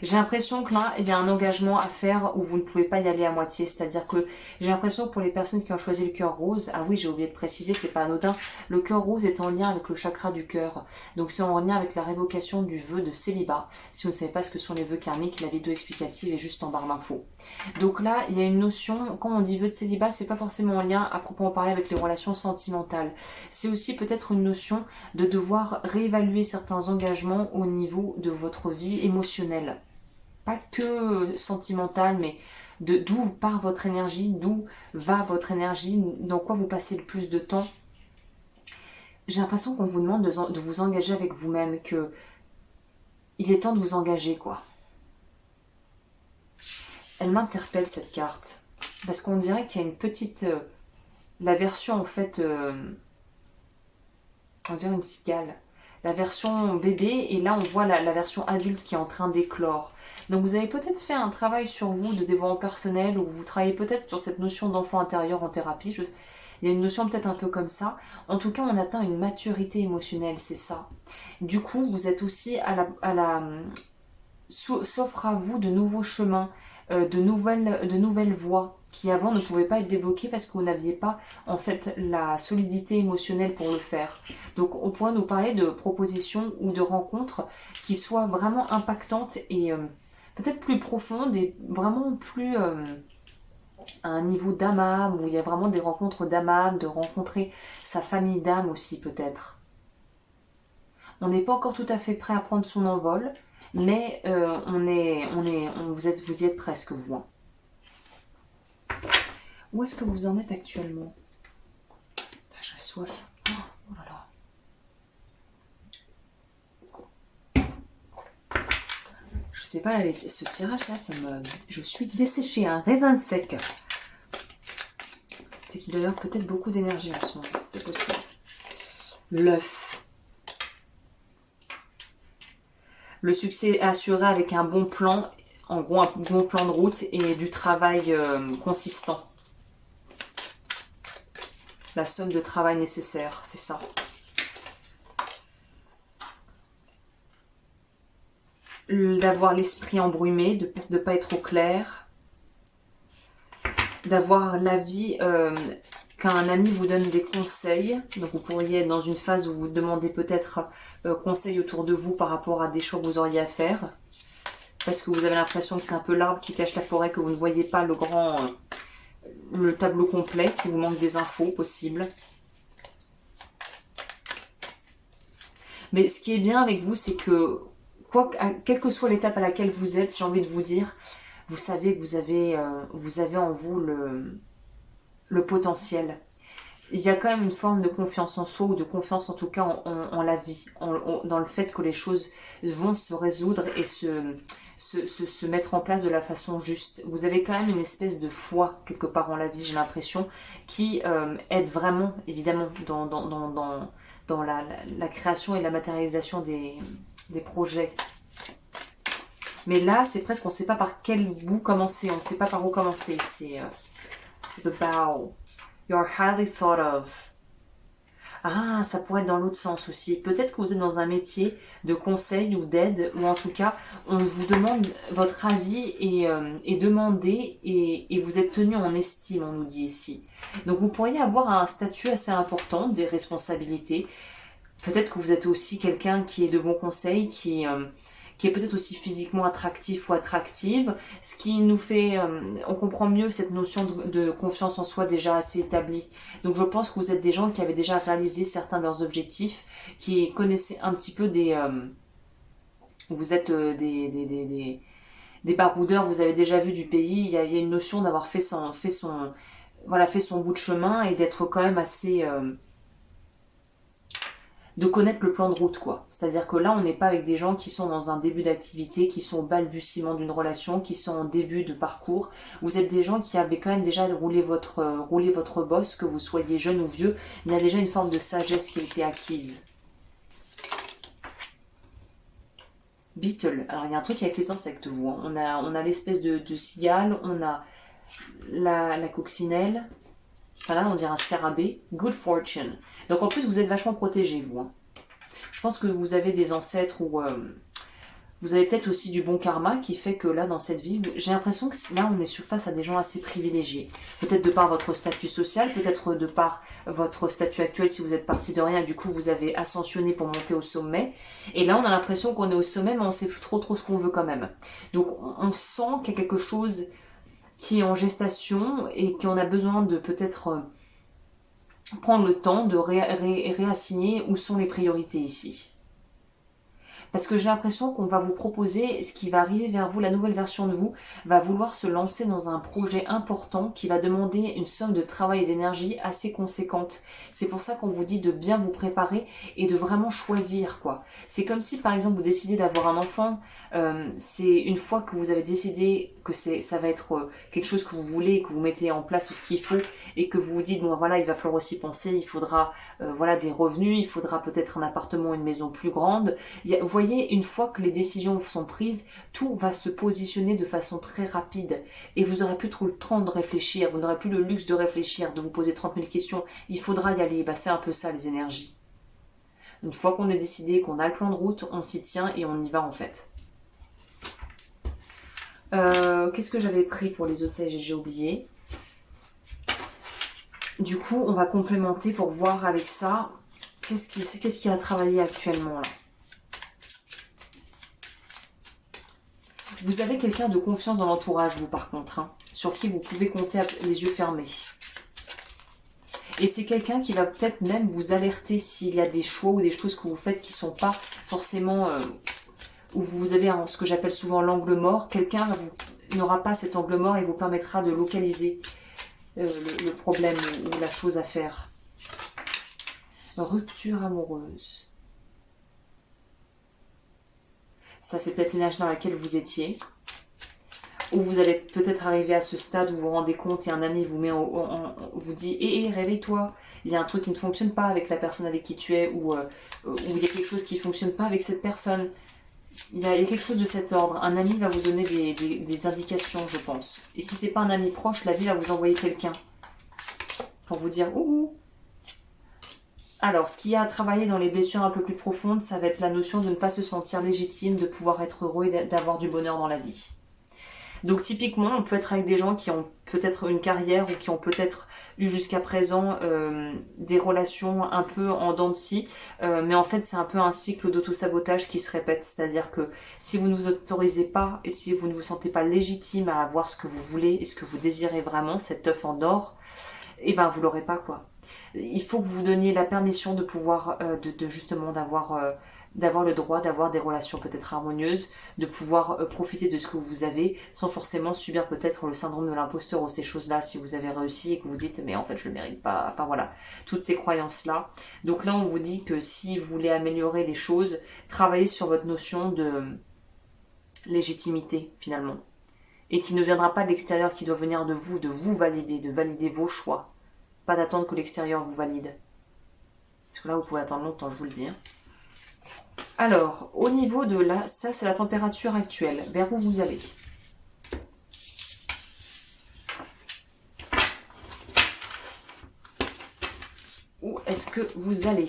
J'ai l'impression que là, il y a un engagement à faire où vous ne pouvez pas y aller à moitié. C'est-à-dire que j'ai l'impression que pour les personnes qui ont choisi le cœur rose, ah oui, j'ai oublié de préciser, c'est pas anodin, le cœur rose est en lien avec le chakra du cœur. Donc c'est en lien avec la révocation du vœu de célibat. Si vous ne savez pas ce que sont les vœux karmiques, la vidéo explicative est juste en barre d'infos. Donc là, il y a une notion, quand on dit vœu de célibat, c'est pas forcément en lien à proprement parler avec les relations sentimentales. C'est aussi peut-être une notion de devoir réévaluer certains engagements au niveau de votre vie émotionnelle. Pas que sentimentale, mais d'où part votre énergie, d'où va votre énergie, dans quoi vous passez le plus de temps. J'ai l'impression qu'on vous demande de vous engager avec vous-même, que il est temps de vous engager, quoi. Elle m'interpelle cette carte, parce qu'on dirait qu'il y a une petite... la version en fait... on dirait une cigale. La version bébé, et là on voit la version adulte qui est en train d'éclore. Donc vous avez peut-être fait un travail sur vous de développement personnel, ou vous travaillez peut-être sur cette notion d'enfant intérieur en thérapie. Il y a une notion peut-être un peu comme ça. En tout cas, on atteint une maturité émotionnelle, c'est ça. Du coup, vous êtes aussi s'offre à vous de nouveaux chemins, de nouvelles voies qui avant ne pouvaient pas être débloquées parce que vous n'aviez pas en fait la solidité émotionnelle pour le faire. Donc on pourrait nous parler de propositions ou de rencontres qui soient vraiment impactantes et peut-être plus profondes et vraiment plus à un niveau d'âme à âme, où il y a vraiment des rencontres d'âme à âme, de rencontrer sa famille d'âme aussi peut-être. On n'est pas encore tout à fait prêt à prendre son envol, mais vous y êtes presque, vous. Hein. Où est-ce que vous en êtes actuellement? J'ai soif. Oh là là. Je sais pas, là, ce tirage-là, je suis desséchée, un raisin sec. C'est qu'il doit y avoir peut-être beaucoup d'énergie en ce moment, c'est possible. L'œuf. Le succès est assuré avec un bon plan, en gros un bon plan de route et du travail consistant. La somme de travail nécessaire, c'est ça. D'avoir l'esprit embrumé, de ne pas être au clair. d'avoir l'avis, qu'un ami vous donne des conseils. Donc vous pourriez être dans une phase où vous demandez peut-être conseil autour de vous par rapport à des choix que vous auriez à faire. Parce que vous avez l'impression que c'est un peu l'arbre qui cache la forêt, que vous ne voyez pas le tableau complet, qu'il vous manque des infos possibles. Mais ce qui est bien avec vous, c'est que, quelle que soit l'étape à laquelle vous êtes, j'ai envie de vous dire, vous savez que vous avez en vous le potentiel. Il y a quand même une forme de confiance en soi, ou de confiance en tout cas en la vie, dans le fait que les choses vont se résoudre et se mettre en place de la façon juste. Vous avez quand même une espèce de foi quelque part en la vie, j'ai l'impression, qui aide vraiment, évidemment, dans la création et la matérialisation des projets. Mais là, c'est presque, on ne sait pas par quel bout commencer, on ne sait pas par où commencer. C'est the bow. You are highly thought of. Ah, ça pourrait être dans l'autre sens aussi. Peut-être que vous êtes dans un métier de conseil ou d'aide, ou en tout cas, on vous demande votre avis et demandé, et vous êtes tenu en estime, on nous dit ici. Donc vous pourriez avoir un statut assez important, des responsabilités. Peut-être que vous êtes aussi quelqu'un qui est de bons conseils, qui est peut-être aussi physiquement attractif ou attractive, ce qui nous fait, on comprend mieux cette notion de confiance en soi déjà assez établie. Donc je pense que vous êtes des gens qui avaient déjà réalisé certains de leurs objectifs, qui connaissaient un petit peu vous êtes des baroudeurs, vous avez déjà vu du pays, il y a une notion d'avoir fait son bout de chemin et d'être quand même assez... de connaître le plan de route, quoi. C'est-à-dire que là, on n'est pas avec des gens qui sont dans un début d'activité, qui sont au balbutiement d'une relation, qui sont en début de parcours. Vous êtes des gens qui avaient quand même déjà roulé votre bosse, que vous soyez jeune ou vieux. Il y a déjà une forme de sagesse qui a été acquise. Beetle. Alors, il y a un truc avec les insectes, vous. Hein. On a l'espèce de cigale, on a la coccinelle. Enfin là, on dirait un scarabée. Good fortune. Donc en plus, vous êtes vachement protégé, vous. Hein. Je pense que vous avez des ancêtres ou vous avez peut-être aussi du bon karma qui fait que là, dans cette vie, j'ai l'impression que là, on est face à des gens assez privilégiés. Peut-être de par votre statut social, peut-être de par votre statut actuel si vous êtes parti de rien et du coup, vous avez ascensionné pour monter au sommet. Et là, on a l'impression qu'on est au sommet, mais on ne sait plus trop ce qu'on veut quand même. Donc, on sent qu'il y a quelque chose qui est en gestation et qu'on a besoin de peut-être prendre le temps de réassigner où sont les priorités ici. Parce que j'ai l'impression qu'on va vous proposer ce qui va arriver vers vous, la nouvelle version de vous va vouloir se lancer dans un projet important qui va demander une somme de travail et d'énergie assez conséquente. C'est pour ça qu'on vous dit de bien vous préparer et de vraiment choisir, quoi. C'est comme si par exemple vous décidez d'avoir un enfant, c'est une fois que vous avez décidé que ça va être quelque chose que vous voulez, que vous mettez en place tout ce qu'il faut et que vous vous dites bon voilà, il va falloir aussi penser, il faudra des revenus, il faudra peut-être un appartement, une maison plus grande. Vous voyez, une fois que les décisions sont prises, tout va se positionner de façon très rapide et vous n'aurez plus trop le temps de réfléchir, vous n'aurez plus le luxe de réfléchir, de vous poser 30 000 questions, il faudra y aller, c'est un peu ça les énergies. Une fois qu'on est décidé, qu'on a le plan de route, on s'y tient et on y va en fait. Qu'est-ce que j'avais pris pour les autres sages, j'ai oublié. Du coup, on va complémenter pour voir avec ça, qu'est-ce qui a travaillé actuellement là. Vous avez quelqu'un de confiance dans l'entourage, vous, par contre, hein, sur qui vous pouvez compter les yeux fermés. Et c'est quelqu'un qui va peut-être même vous alerter s'il y a des choix ou des choses que vous faites qui ne sont pas forcément... où vous avez ce que j'appelle souvent l'angle mort. Quelqu'un n'aura pas cet angle mort et vous permettra de localiser le problème ou la chose à faire. Rupture amoureuse. Ça, c'est peut-être l'énergie dans laquelle vous étiez. Ou vous allez peut-être arriver à ce stade où vous vous rendez compte et un ami vous vous dit « Hé, réveille-toi, il y a un truc qui ne fonctionne pas avec la personne avec qui tu es ou il y a quelque chose qui ne fonctionne pas avec cette personne. » Il y a quelque chose de cet ordre. Un ami va vous donner des indications, je pense. Et si c'est pas un ami proche, la vie va vous envoyer quelqu'un pour vous dire « Ouh !» Alors, ce qu'il y a à travailler dans les blessures un peu plus profondes, ça va être la notion de ne pas se sentir légitime, de pouvoir être heureux et d'avoir du bonheur dans la vie. Donc typiquement, on peut être avec des gens qui ont peut-être une carrière ou qui ont peut-être eu jusqu'à présent des relations un peu en dents de scie, mais en fait c'est un peu un cycle d'auto-sabotage qui se répète, c'est-à-dire que si vous ne vous autorisez pas et si vous ne vous sentez pas légitime à avoir ce que vous voulez et ce que vous désirez vraiment, cet œuf en or, et ben vous l'aurez pas quoi. Il faut que vous vous donniez la permission de pouvoir, justement d'avoir le droit d'avoir des relations peut-être harmonieuses, de pouvoir profiter de ce que vous avez sans forcément subir peut-être le syndrome de l'imposteur ou ces choses-là si vous avez réussi et que vous dites mais en fait je le mérite pas, enfin voilà, toutes ces croyances-là. Donc là on vous dit que si vous voulez améliorer les choses, travaillez sur votre notion de légitimité finalement. Et qui ne viendra pas de l'extérieur, qui doit venir de vous valider, de valider vos choix. Pas d'attendre que l'extérieur vous valide. Parce que là, vous pouvez attendre longtemps, je vous le dis. Alors, au niveau de là, ça c'est la température actuelle. Vers où vous allez? Où est-ce que vous allez?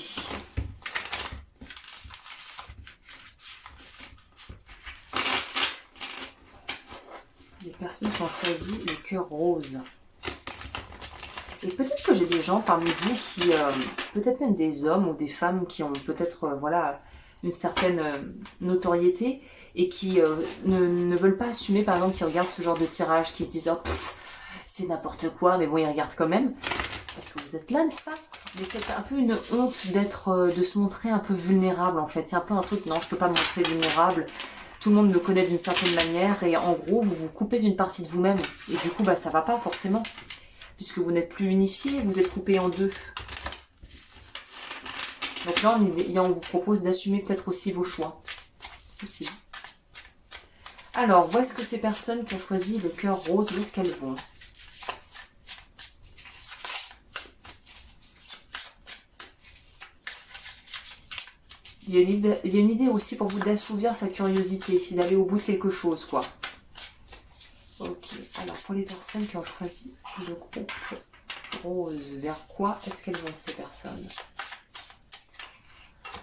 Les personnes qui ont choisi le cœur rose. Et peut-être que j'ai des gens parmi vous qui, peut-être même des hommes ou des femmes qui ont peut-être, voilà, une certaine notoriété et qui ne veulent pas assumer, par exemple, qui regardent ce genre de tirage, qui se disent, oh, c'est n'importe quoi, mais bon, ils regardent quand même, parce que vous êtes là, n'est-ce pas? Mais c'est un peu une honte d'être, de se montrer un peu vulnérable, en fait. Il y a un peu un truc, non, je peux pas me montrer vulnérable. Tout le monde me connaît d'une certaine manière et en gros, vous vous coupez d'une partie de vous-même. Et du coup, bah, ça va pas forcément. Puisque vous n'êtes plus unifié, vous êtes coupé en deux. Donc là, on vous propose d'assumer peut-être aussi vos choix. Aussi. Alors, où est-ce que ces personnes qui ont choisi le cœur rose, où est-ce qu'elles vont? Il y a une idée aussi pour vous d'assouvir sa curiosité, d'aller au bout de quelque chose, quoi. Ok, alors pour les personnes qui ont choisi le groupe rose, vers quoi est-ce qu'elles vont ces personnes?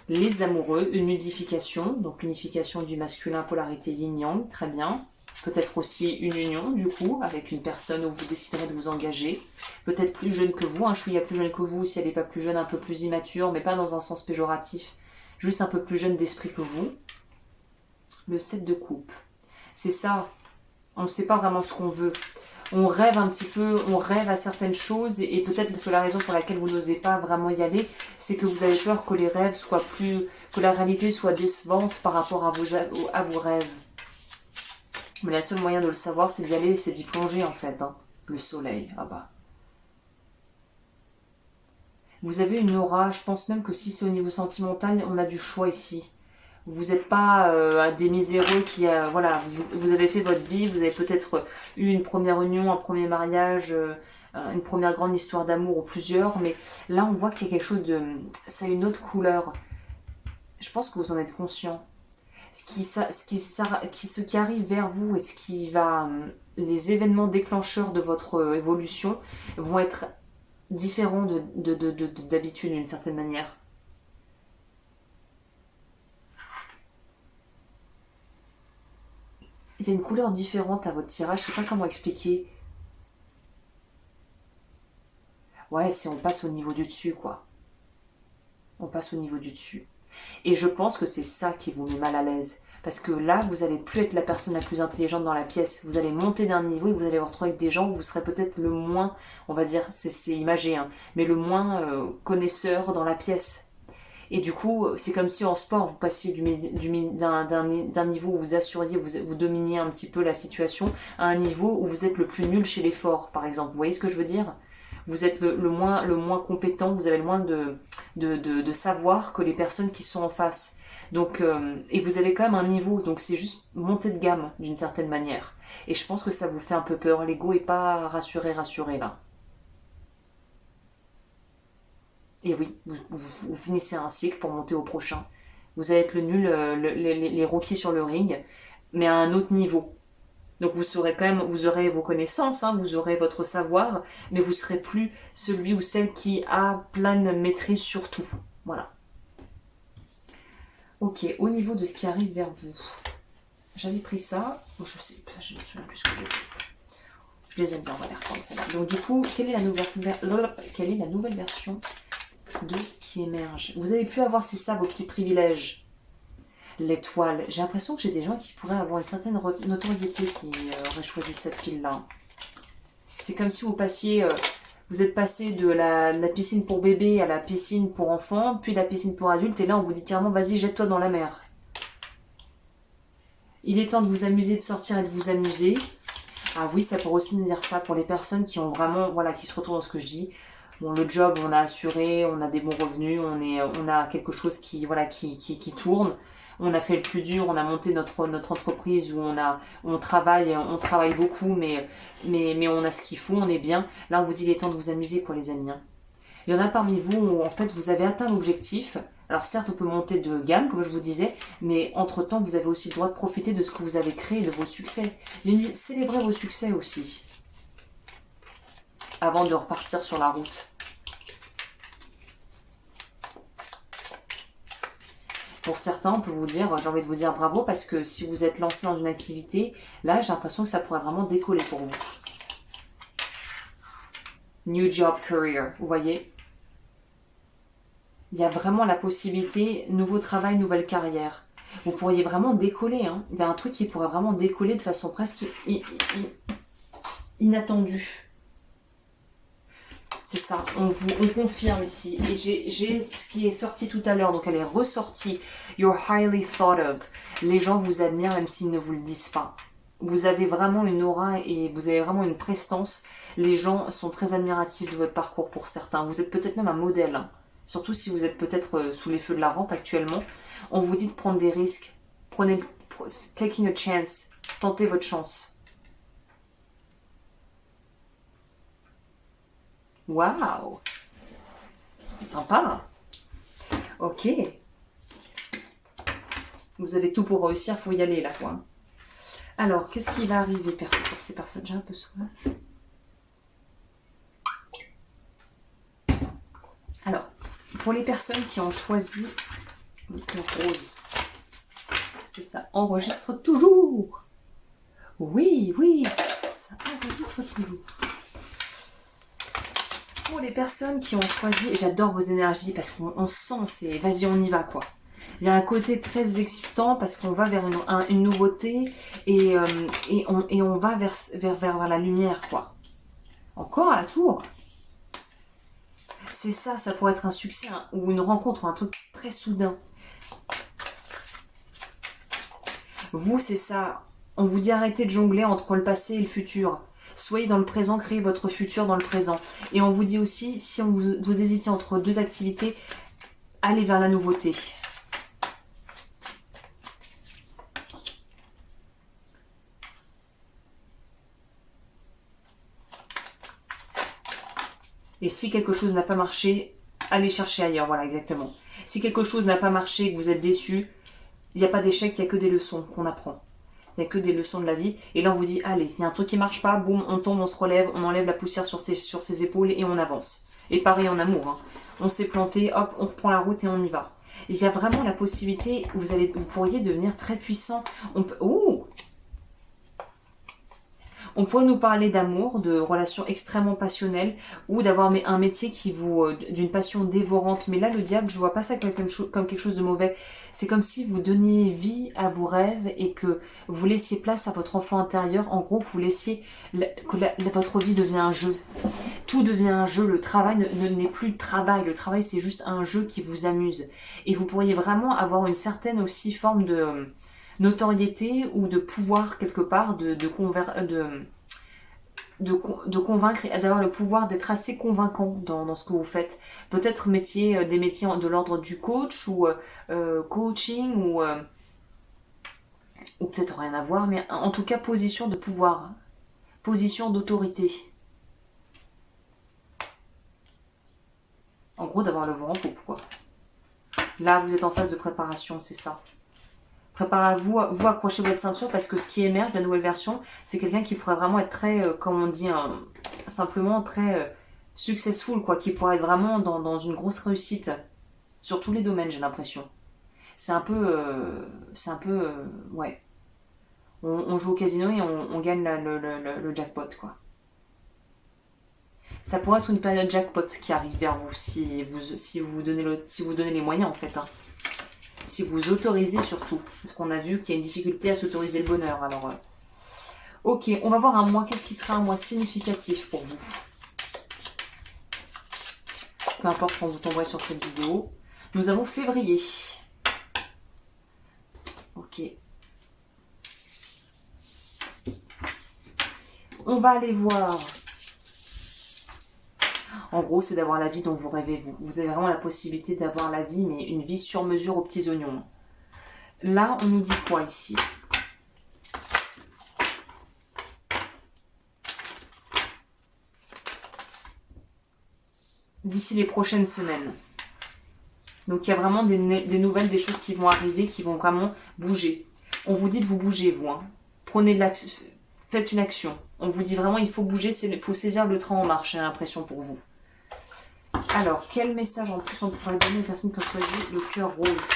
Les amoureux, une unification, donc l'unification du masculin, polarité yin-yang, très bien. Peut-être aussi une union, du coup, avec une personne où vous déciderez de vous engager. Peut-être plus jeune que vous, un chouïa plus jeune que vous, si elle n'est pas plus jeune, un peu plus immature, mais pas dans un sens péjoratif, juste un peu plus jeune d'esprit que vous. Le 7 de coupe. C'est ça. On ne sait pas vraiment ce qu'on veut. On rêve un petit peu, on rêve à certaines choses et peut-être que la raison pour laquelle vous n'osez pas vraiment y aller, c'est que vous avez peur que les rêves soient plus, que la réalité soit décevante par rapport à vos rêves. Mais le seul moyen de le savoir, c'est d'y aller, c'est d'y plonger en fait. Hein. Le soleil, ah bah. Vous avez une aura, je pense même que si c'est au niveau sentimental, on a du choix ici. Vous n'êtes pas des miséreux qui, voilà, vous avez fait votre vie, vous avez peut-être eu une première union, un premier mariage, une première grande histoire d'amour ou plusieurs, mais là on voit qu'il y a quelque chose de, ça a une autre couleur. Je pense que vous en êtes conscient. Ce qui arrive vers vous et ce qui va, les événements déclencheurs de votre évolution vont être différents d'habitude d'une certaine manière. Il y a une couleur différente à votre tirage, je sais pas comment expliquer. Ouais, c'est on passe au niveau du dessus, quoi. On passe au niveau du dessus. Et je pense que c'est ça qui vous met mal à l'aise. Parce que là, vous allez plus être la personne la plus intelligente dans la pièce. Vous allez monter d'un niveau et vous allez vous retrouver avec des gens où vous serez peut-être le moins, on va dire, c'est imagé, hein, mais le moins connaisseur dans la pièce. Et du coup, c'est comme si en sport, vous passiez d'un niveau où vous assuriez, vous dominiez un petit peu la situation, à un niveau où vous êtes le plus nul chez les forts, par exemple. Vous voyez ce que je veux dire? Vous êtes le moins compétent, vous avez le moins de savoir que les personnes qui sont en face. Donc, et vous avez quand même un niveau, donc c'est juste monter de gamme d'une certaine manière. Et je pense que ça vous fait un peu peur. L'ego est pas rassuré là. Et oui, vous finissez un cycle pour monter au prochain. Vous allez être le nul, les rookies sur le ring, mais à un autre niveau. Donc vous serez quand même, vous aurez vos connaissances, hein, vous aurez votre savoir, mais vous serez plus celui ou celle qui a pleine maîtrise sur tout. Voilà. Ok, au niveau de ce qui arrive vers vous, J'avais pris ça. Bon, je sais pas, je ne me souviens plus ce que j'ai fait. Je les aime bien, on va les reprendre celle-là. Donc du coup, quelle est la nouvelle version de qui émerge? Vous avez pu avoir, c'est ça, vos petits privilèges. L'étoile. J'ai l'impression que j'ai des gens qui pourraient avoir une certaine notoriété qui auraient choisi cette pile-là. C'est comme si vous passiez... vous êtes passé de la piscine pour bébé à la piscine pour enfants, puis la piscine pour adultes, et là on vous dit carrément, vas-y, jette-toi dans la mer. Il est temps de vous amuser, de sortir et de vous amuser. Ah oui, ça pourrait aussi nous dire ça pour les personnes qui ont vraiment, voilà, qui se retrouvent dans ce que je dis. Bon, le job, on a assuré, on a des bons revenus, on a quelque chose qui, voilà, qui tourne. On a fait le plus dur, on a monté notre entreprise où on travaille beaucoup, mais on a ce qu'il faut, on est bien. Là, on vous dit il est temps de vous amuser, quoi, les amis. Hein. Il y en a parmi vous où, en fait, vous avez atteint l'objectif. Alors certes, on peut monter de gamme, comme je vous disais, mais entre-temps, vous avez aussi le droit de profiter de ce que vous avez créé, de vos succès. Célébrez vos succès aussi, avant de repartir sur la route. Pour certains, on peut vous dire, j'ai envie de vous dire bravo, parce que si vous êtes lancé dans une activité, là, j'ai l'impression que ça pourrait vraiment décoller pour vous. New job career, vous voyez ? Il y a vraiment la possibilité, nouveau travail, nouvelle carrière. Vous pourriez vraiment décoller. Hein. Il y a un truc qui pourrait vraiment décoller de façon presque inattendue. C'est ça, on confirme ici. Et j'ai ce qui est sorti tout à l'heure, donc elle est ressortie. You're highly thought of. Les gens vous admirent même s'ils ne vous le disent pas. Vous avez vraiment une aura et vous avez vraiment une prestance. Les gens sont très admiratifs de votre parcours pour certains. Vous êtes peut-être même un modèle. Hein. Surtout si vous êtes peut-être sous les feux de la rampe actuellement. On vous dit de prendre des risques. Taking a chance. Tentez votre chance. Waouh! Sympa! Ok. Vous avez tout pour réussir, il faut y aller là, quoi. Alors, qu'est-ce qui va arriver pour ces personnes? J'ai un peu soif. Alors, pour les personnes qui ont choisi le rose, est-ce que ça enregistre toujours? Oui, ça enregistre toujours. Pour les personnes qui ont choisi, j'adore vos énergies parce qu'on sent, c'est vas-y, on y va, quoi. Il y a un côté très excitant parce qu'on va vers une nouveauté et on va vers la lumière, quoi. Encore à la tour. C'est ça, ça pourrait être un succès ou une rencontre ou un truc très soudain. Vous, c'est ça. On vous dit arrêtez de jongler entre le passé et le futur. Soyez dans le présent, créez votre futur dans le présent. Et on vous dit aussi, si vous hésitez entre deux activités, allez vers la nouveauté. Et si quelque chose n'a pas marché, allez chercher ailleurs, voilà, exactement. Si quelque chose n'a pas marché, que vous êtes déçu, il n'y a pas d'échec, il n'y a que des leçons qu'on apprend. Il n'y a que des leçons de la vie. Et là, on vous dit, allez, il y a un truc qui ne marche pas, boum, on tombe, on se relève, on enlève la poussière sur ses épaules et on avance. Et pareil en amour. Hein. On s'est planté, hop, on reprend la route et on y va. Et il y a vraiment la possibilité, vous pourriez devenir très puissant. On pourrait nous parler d'amour, de relations extrêmement passionnelles ou d'avoir un métier qui d'une passion dévorante. Mais là, le diable, je vois pas ça comme quelque chose de mauvais. C'est comme si vous donniez vie à vos rêves et que vous laissiez place à votre enfant intérieur. En gros, que vous laissiez votre vie devient un jeu. Tout devient un jeu. Le travail n'est plus travail. Le travail, c'est juste un jeu qui vous amuse. Et vous pourriez vraiment avoir une certaine aussi forme de notoriété ou de pouvoir quelque part de convaincre et d'avoir le pouvoir d'être assez convaincant dans ce que vous faites. Peut-être des métiers de l'ordre du coach ou coaching ou peut-être rien à voir, mais en tout cas position de pouvoir, position d'autorité. En gros, d'avoir le vent en poupe, quoi. Là, vous êtes en phase de préparation, c'est ça. Préparez-vous, vous accrochez votre ceinture parce que ce qui émerge de la nouvelle version, c'est quelqu'un qui pourrait vraiment être très, comme on dit, simplement très successful, quoi, qui pourrait être vraiment dans une grosse réussite sur tous les domaines, j'ai l'impression. C'est un peu, ouais. On joue au casino et on gagne le jackpot, quoi. Ça pourrait être une période jackpot qui arrive vers vous si vous donnez les moyens, en fait. Hein. Si vous autorisez surtout. Parce qu'on a vu qu'il y a une difficulté à s'autoriser le bonheur. Alors, ok, on va voir un mois. Qu'est-ce qui sera un mois significatif pour vous? Peu importe quand vous tomberez sur cette vidéo. Nous avons février. Ok. On va aller voir. En gros, c'est d'avoir la vie dont vous rêvez, vous. Vous avez vraiment la possibilité d'avoir la vie, mais une vie sur mesure aux petits oignons. Là, on nous dit quoi ici? D'ici les prochaines semaines. Donc, il y a vraiment des nouvelles, des choses qui vont arriver, qui vont vraiment bouger. On vous dit de vous bouger, vous. Hein. Prenez de l'action. Faites une action. On vous dit vraiment, il faut bouger, il faut saisir le train en marche, j'ai l'impression pour vous. Alors, quel message en plus on pourrait donner aux personnes qui ont choisi le cœur rose?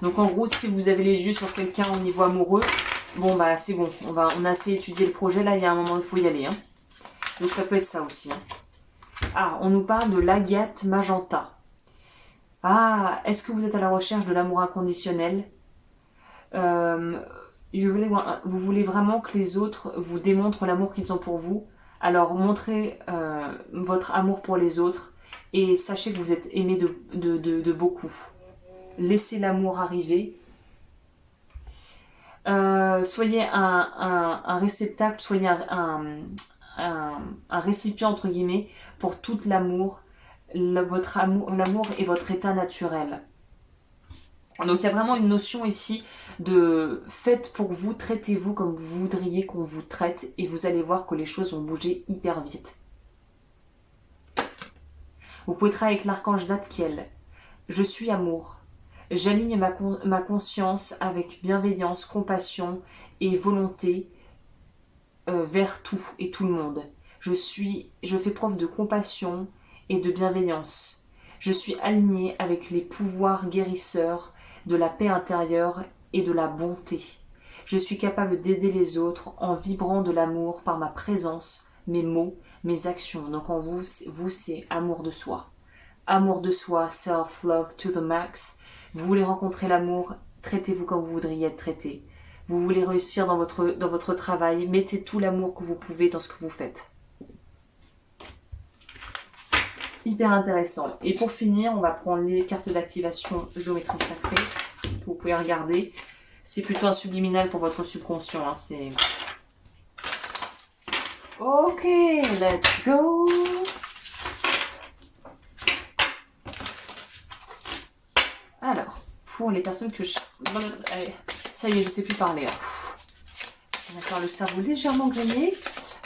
Donc en gros, si vous avez les yeux sur quelqu'un au niveau amoureux, bon bah c'est bon, on a assez étudié le projet, là il y a un moment où il faut y aller. Hein. Donc ça peut être ça aussi. Hein. Ah, on nous parle de l'agate magenta. Ah, est-ce que vous êtes à la recherche de l'amour inconditionnel? Vous voulez vraiment que les autres vous démontrent l'amour qu'ils ont pour vous? Alors montrez votre amour pour les autres et sachez que vous êtes aimé de beaucoup. Laissez l'amour arriver. Soyez un réceptacle, soyez un récipient entre guillemets pour tout l'amour. L'amour est votre état naturel. Donc il y a vraiment une notion ici de faites pour vous, traitez-vous comme vous voudriez qu'on vous traite et vous allez voir que les choses vont bouger hyper vite. Vous pouvez travailler avec l'archange Zadkiel. Je suis amour. J'aligne ma conscience avec bienveillance, compassion et volonté vers tout et tout le monde. Je fais preuve de compassion et de bienveillance. Je suis alignée avec les pouvoirs guérisseurs de la paix intérieure et de la bonté. Je suis capable d'aider les autres en vibrant de l'amour par ma présence, mes mots, mes actions. Donc en vous c'est amour de soi. Amour de soi, self-love to the max. Vous voulez rencontrer l'amour, traitez-vous comme vous voudriez être traité. Vous voulez réussir dans votre travail, mettez tout l'amour que vous pouvez dans ce que vous faites. Hyper intéressant. Et pour finir, on va prendre les cartes d'activation géométrie sacrée que vous pouvez regarder. C'est plutôt un subliminal pour votre subconscient. Hein, c'est... Ok, let's go. Alors, pour les personnes que je... Ça y est, je ne sais plus parler. Là. On va faire le cerveau légèrement grainé.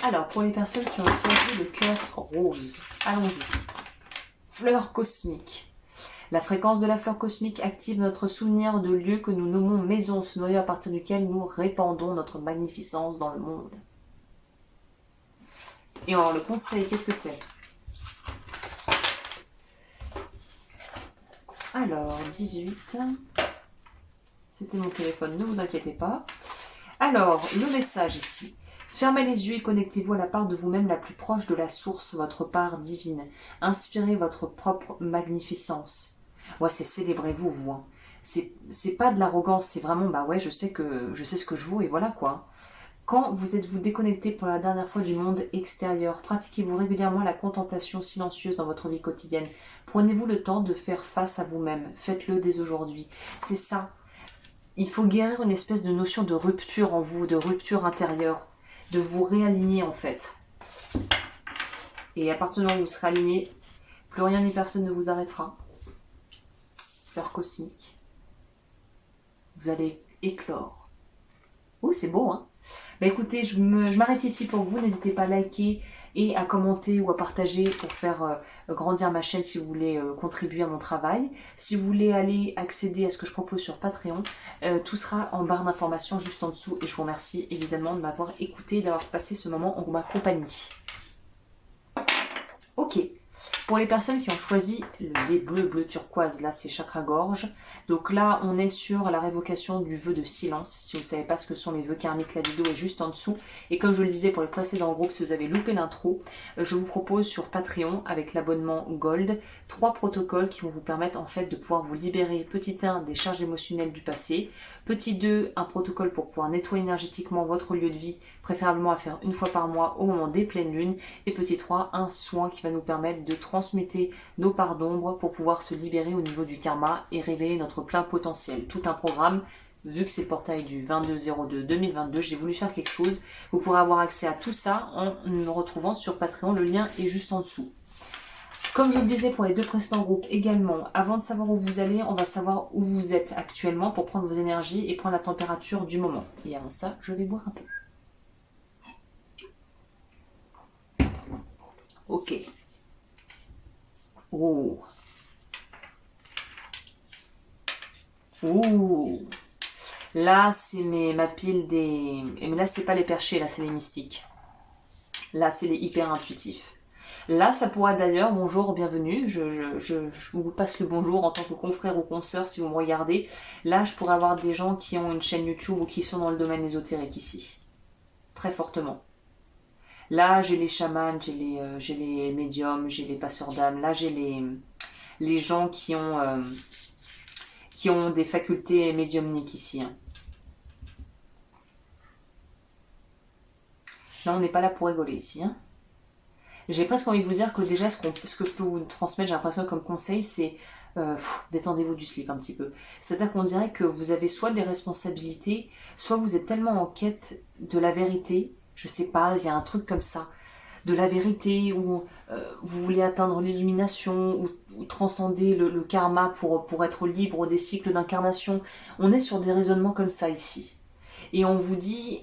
Alors, pour les personnes qui ont choisi le cœur rose, allons-y. Fleur cosmique. La fréquence de la fleur cosmique active notre souvenir de lieu que nous nommons maison, ce noyau à partir duquel nous répandons notre magnificence dans le monde. Et alors, le conseil, qu'est-ce que c'est? Alors, 18. C'était mon téléphone, ne vous inquiétez pas. Alors, le message ici. Fermez les yeux et connectez-vous à la part de vous-même la plus proche de la source, votre part divine. Inspirez votre propre magnificence. Ouais, c'est célébrez-vous, vous. Hein. C'est pas de l'arrogance, c'est vraiment, bah ouais, je sais ce que je vaux et voilà quoi. Quand vous êtes-vous déconnecté pour la dernière fois du monde extérieur, pratiquez-vous régulièrement la contemplation silencieuse dans votre vie quotidienne. Prenez-vous le temps de faire face à vous-même. Faites-le dès aujourd'hui. C'est ça. Il faut guérir une espèce de notion de rupture en vous, de rupture intérieure, de vous réaligner en fait. Et à partir du moment où vous serez aligné, plus rien ni personne ne vous arrêtera. Fleur cosmique. Vous allez éclore. Oh, c'est beau, hein? Bah écoutez, je m'arrête ici pour vous. N'hésitez pas à liker et à commenter ou à partager pour faire grandir ma chaîne si vous voulez contribuer à mon travail. Si vous voulez aller accéder à ce que je propose sur Patreon, tout sera en barre d'informations juste en dessous. Et je vous remercie évidemment de m'avoir écouté et d'avoir passé ce moment en ma compagnie. Ok. Pour les personnes qui ont choisi les bleus, bleu turquoise, là c'est chakra-gorge. Donc là, on est sur la révocation du vœu de silence. Si vous ne savez pas ce que sont les vœux karmiques, la vidéo est juste en dessous. Et comme je le disais pour les précédents groupes, si vous avez loupé l'intro, je vous propose sur Patreon, avec l'abonnement Gold, 3 protocoles qui vont vous permettre en fait de pouvoir vous libérer, petit 1, des charges émotionnelles du passé, petit 2, un protocole pour pouvoir nettoyer énergétiquement votre lieu de vie, préférablement à faire une fois par mois au moment des pleines lunes, et petit 3, un soin qui va nous permettre de transmuter nos parts d'ombre pour pouvoir se libérer au niveau du karma et révéler notre plein potentiel. Tout un programme. Vu que c'est le portail du 22/02/2022, j'ai voulu faire quelque chose. Vous pourrez avoir accès à tout ça en me retrouvant sur Patreon. Le lien est juste en dessous. Comme je le disais pour les 2 précédents groupes également, avant de savoir où vous allez, on va savoir où vous êtes actuellement pour prendre vos énergies et prendre la température du moment. Et avant ça, je vais boire un peu. Ok. Oh. Ouh. Là, c'est ma pile des... Mais là, c'est pas les perchés, là, c'est les mystiques. Là, c'est les hyper intuitifs. Là, ça pourrait d'ailleurs, bonjour, bienvenue, je vous passe le bonjour en tant que confrère ou consoeur si vous me regardez. Là, je pourrais avoir des gens qui ont une chaîne YouTube ou qui sont dans le domaine ésotérique ici. Très fortement. Là, j'ai les chamans, j'ai les médiums, j'ai les passeurs d'âme. Là, j'ai les gens qui ont des facultés médiumniques ici. Hein. Là, on n'est pas là pour rigoler ici. Hein. J'ai presque envie de vous dire que déjà, ce que je peux vous transmettre, j'ai l'impression comme conseil, c'est détendez-vous du slip un petit peu. C'est-à-dire qu'on dirait que vous avez soit des responsabilités, soit vous êtes tellement en quête de la vérité, je sais pas, il y a un truc comme ça, de la vérité, où vous voulez atteindre l'illumination, ou transcender le karma pour être libre des cycles d'incarnation. On est sur des raisonnements comme ça ici. Et on vous dit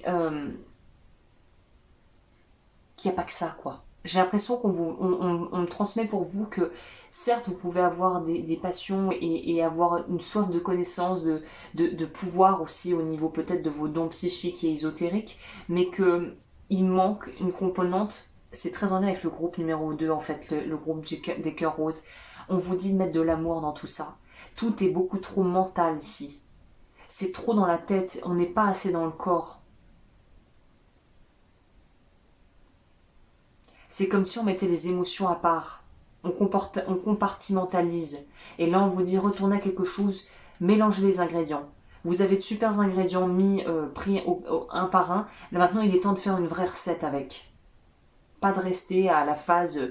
qu'il n'y a pas que ça, quoi. J'ai l'impression qu'on me transmet pour vous que certes vous pouvez avoir des passions et avoir une soif de connaissance, de pouvoir aussi au niveau peut-être de vos dons psychiques et ésotériques, mais que il manque une componente, c'est très en lien avec le groupe numéro 2 en fait, le groupe des cœurs roses. On vous dit de mettre de l'amour dans tout ça. Tout est beaucoup trop mental ici. C'est trop dans la tête, on n'est pas assez dans le corps. C'est comme si on mettait les émotions à part. On compartimentalise. Et là, on vous dit retournez à quelque chose, mélangez les ingrédients. Vous avez de super ingrédients pris un par un. Là, maintenant, il est temps de faire une vraie recette avec. Pas de rester à la phase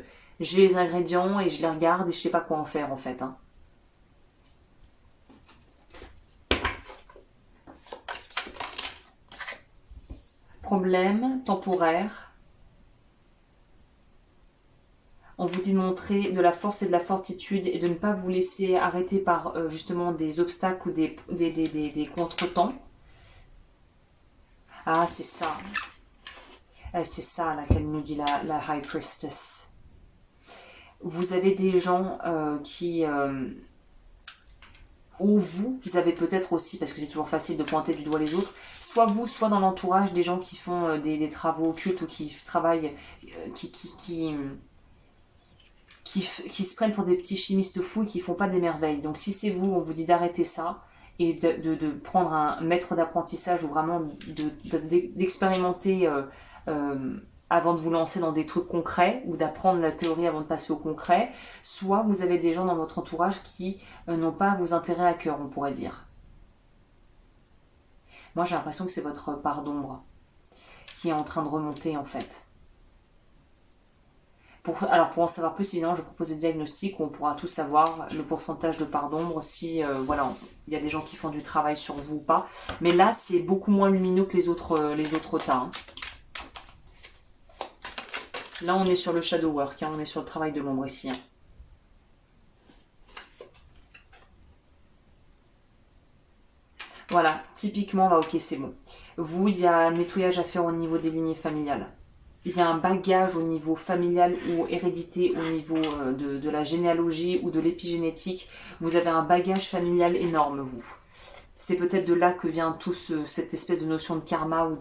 j'ai les ingrédients et je les regarde et je sais pas quoi en faire en fait. Hein. Problème temporaire. On vous dit de montrer de la force et de la fortitude et de ne pas vous laisser arrêter par justement des obstacles ou des contretemps. Ah, c'est ça. C'est ça là qu'elle nous dit, la High Priestess. Vous avez des gens qui... ou vous avez peut-être aussi, parce que c'est toujours facile de pointer du doigt les autres, soit vous, soit dans l'entourage des gens qui font des travaux occultes ou qui travaillent, qui se prennent pour des petits chimistes fous et qui font pas des merveilles. Donc si c'est vous, on vous dit d'arrêter ça et de prendre un maître d'apprentissage ou vraiment d'expérimenter avant de vous lancer dans des trucs concrets ou d'apprendre la théorie avant de passer au concret. Soit vous avez des gens dans votre entourage qui n'ont pas vos intérêts à cœur, on pourrait dire. Moi j'ai l'impression que c'est votre part d'ombre qui est en train de remonter en fait. Alors pour en savoir plus, évidemment, je propose des diagnostics où on pourra tout savoir, le pourcentage de part d'ombre, si voilà, il y a des gens qui font du travail sur vous ou pas. Mais là, c'est beaucoup moins lumineux que les autres tas. Hein. Là, on est sur le shadow work, hein, on est sur le travail de l'ombre ici. Hein. Voilà, typiquement, bah ok, c'est bon. Vous, il y a un nettoyage à faire au niveau des lignées familiales. Il y a un bagage au niveau familial ou hérédité, au niveau de la généalogie ou de l'épigénétique. Vous avez un bagage familial énorme, vous. C'est peut-être de là que vient tout cette espèce de notion de karma ou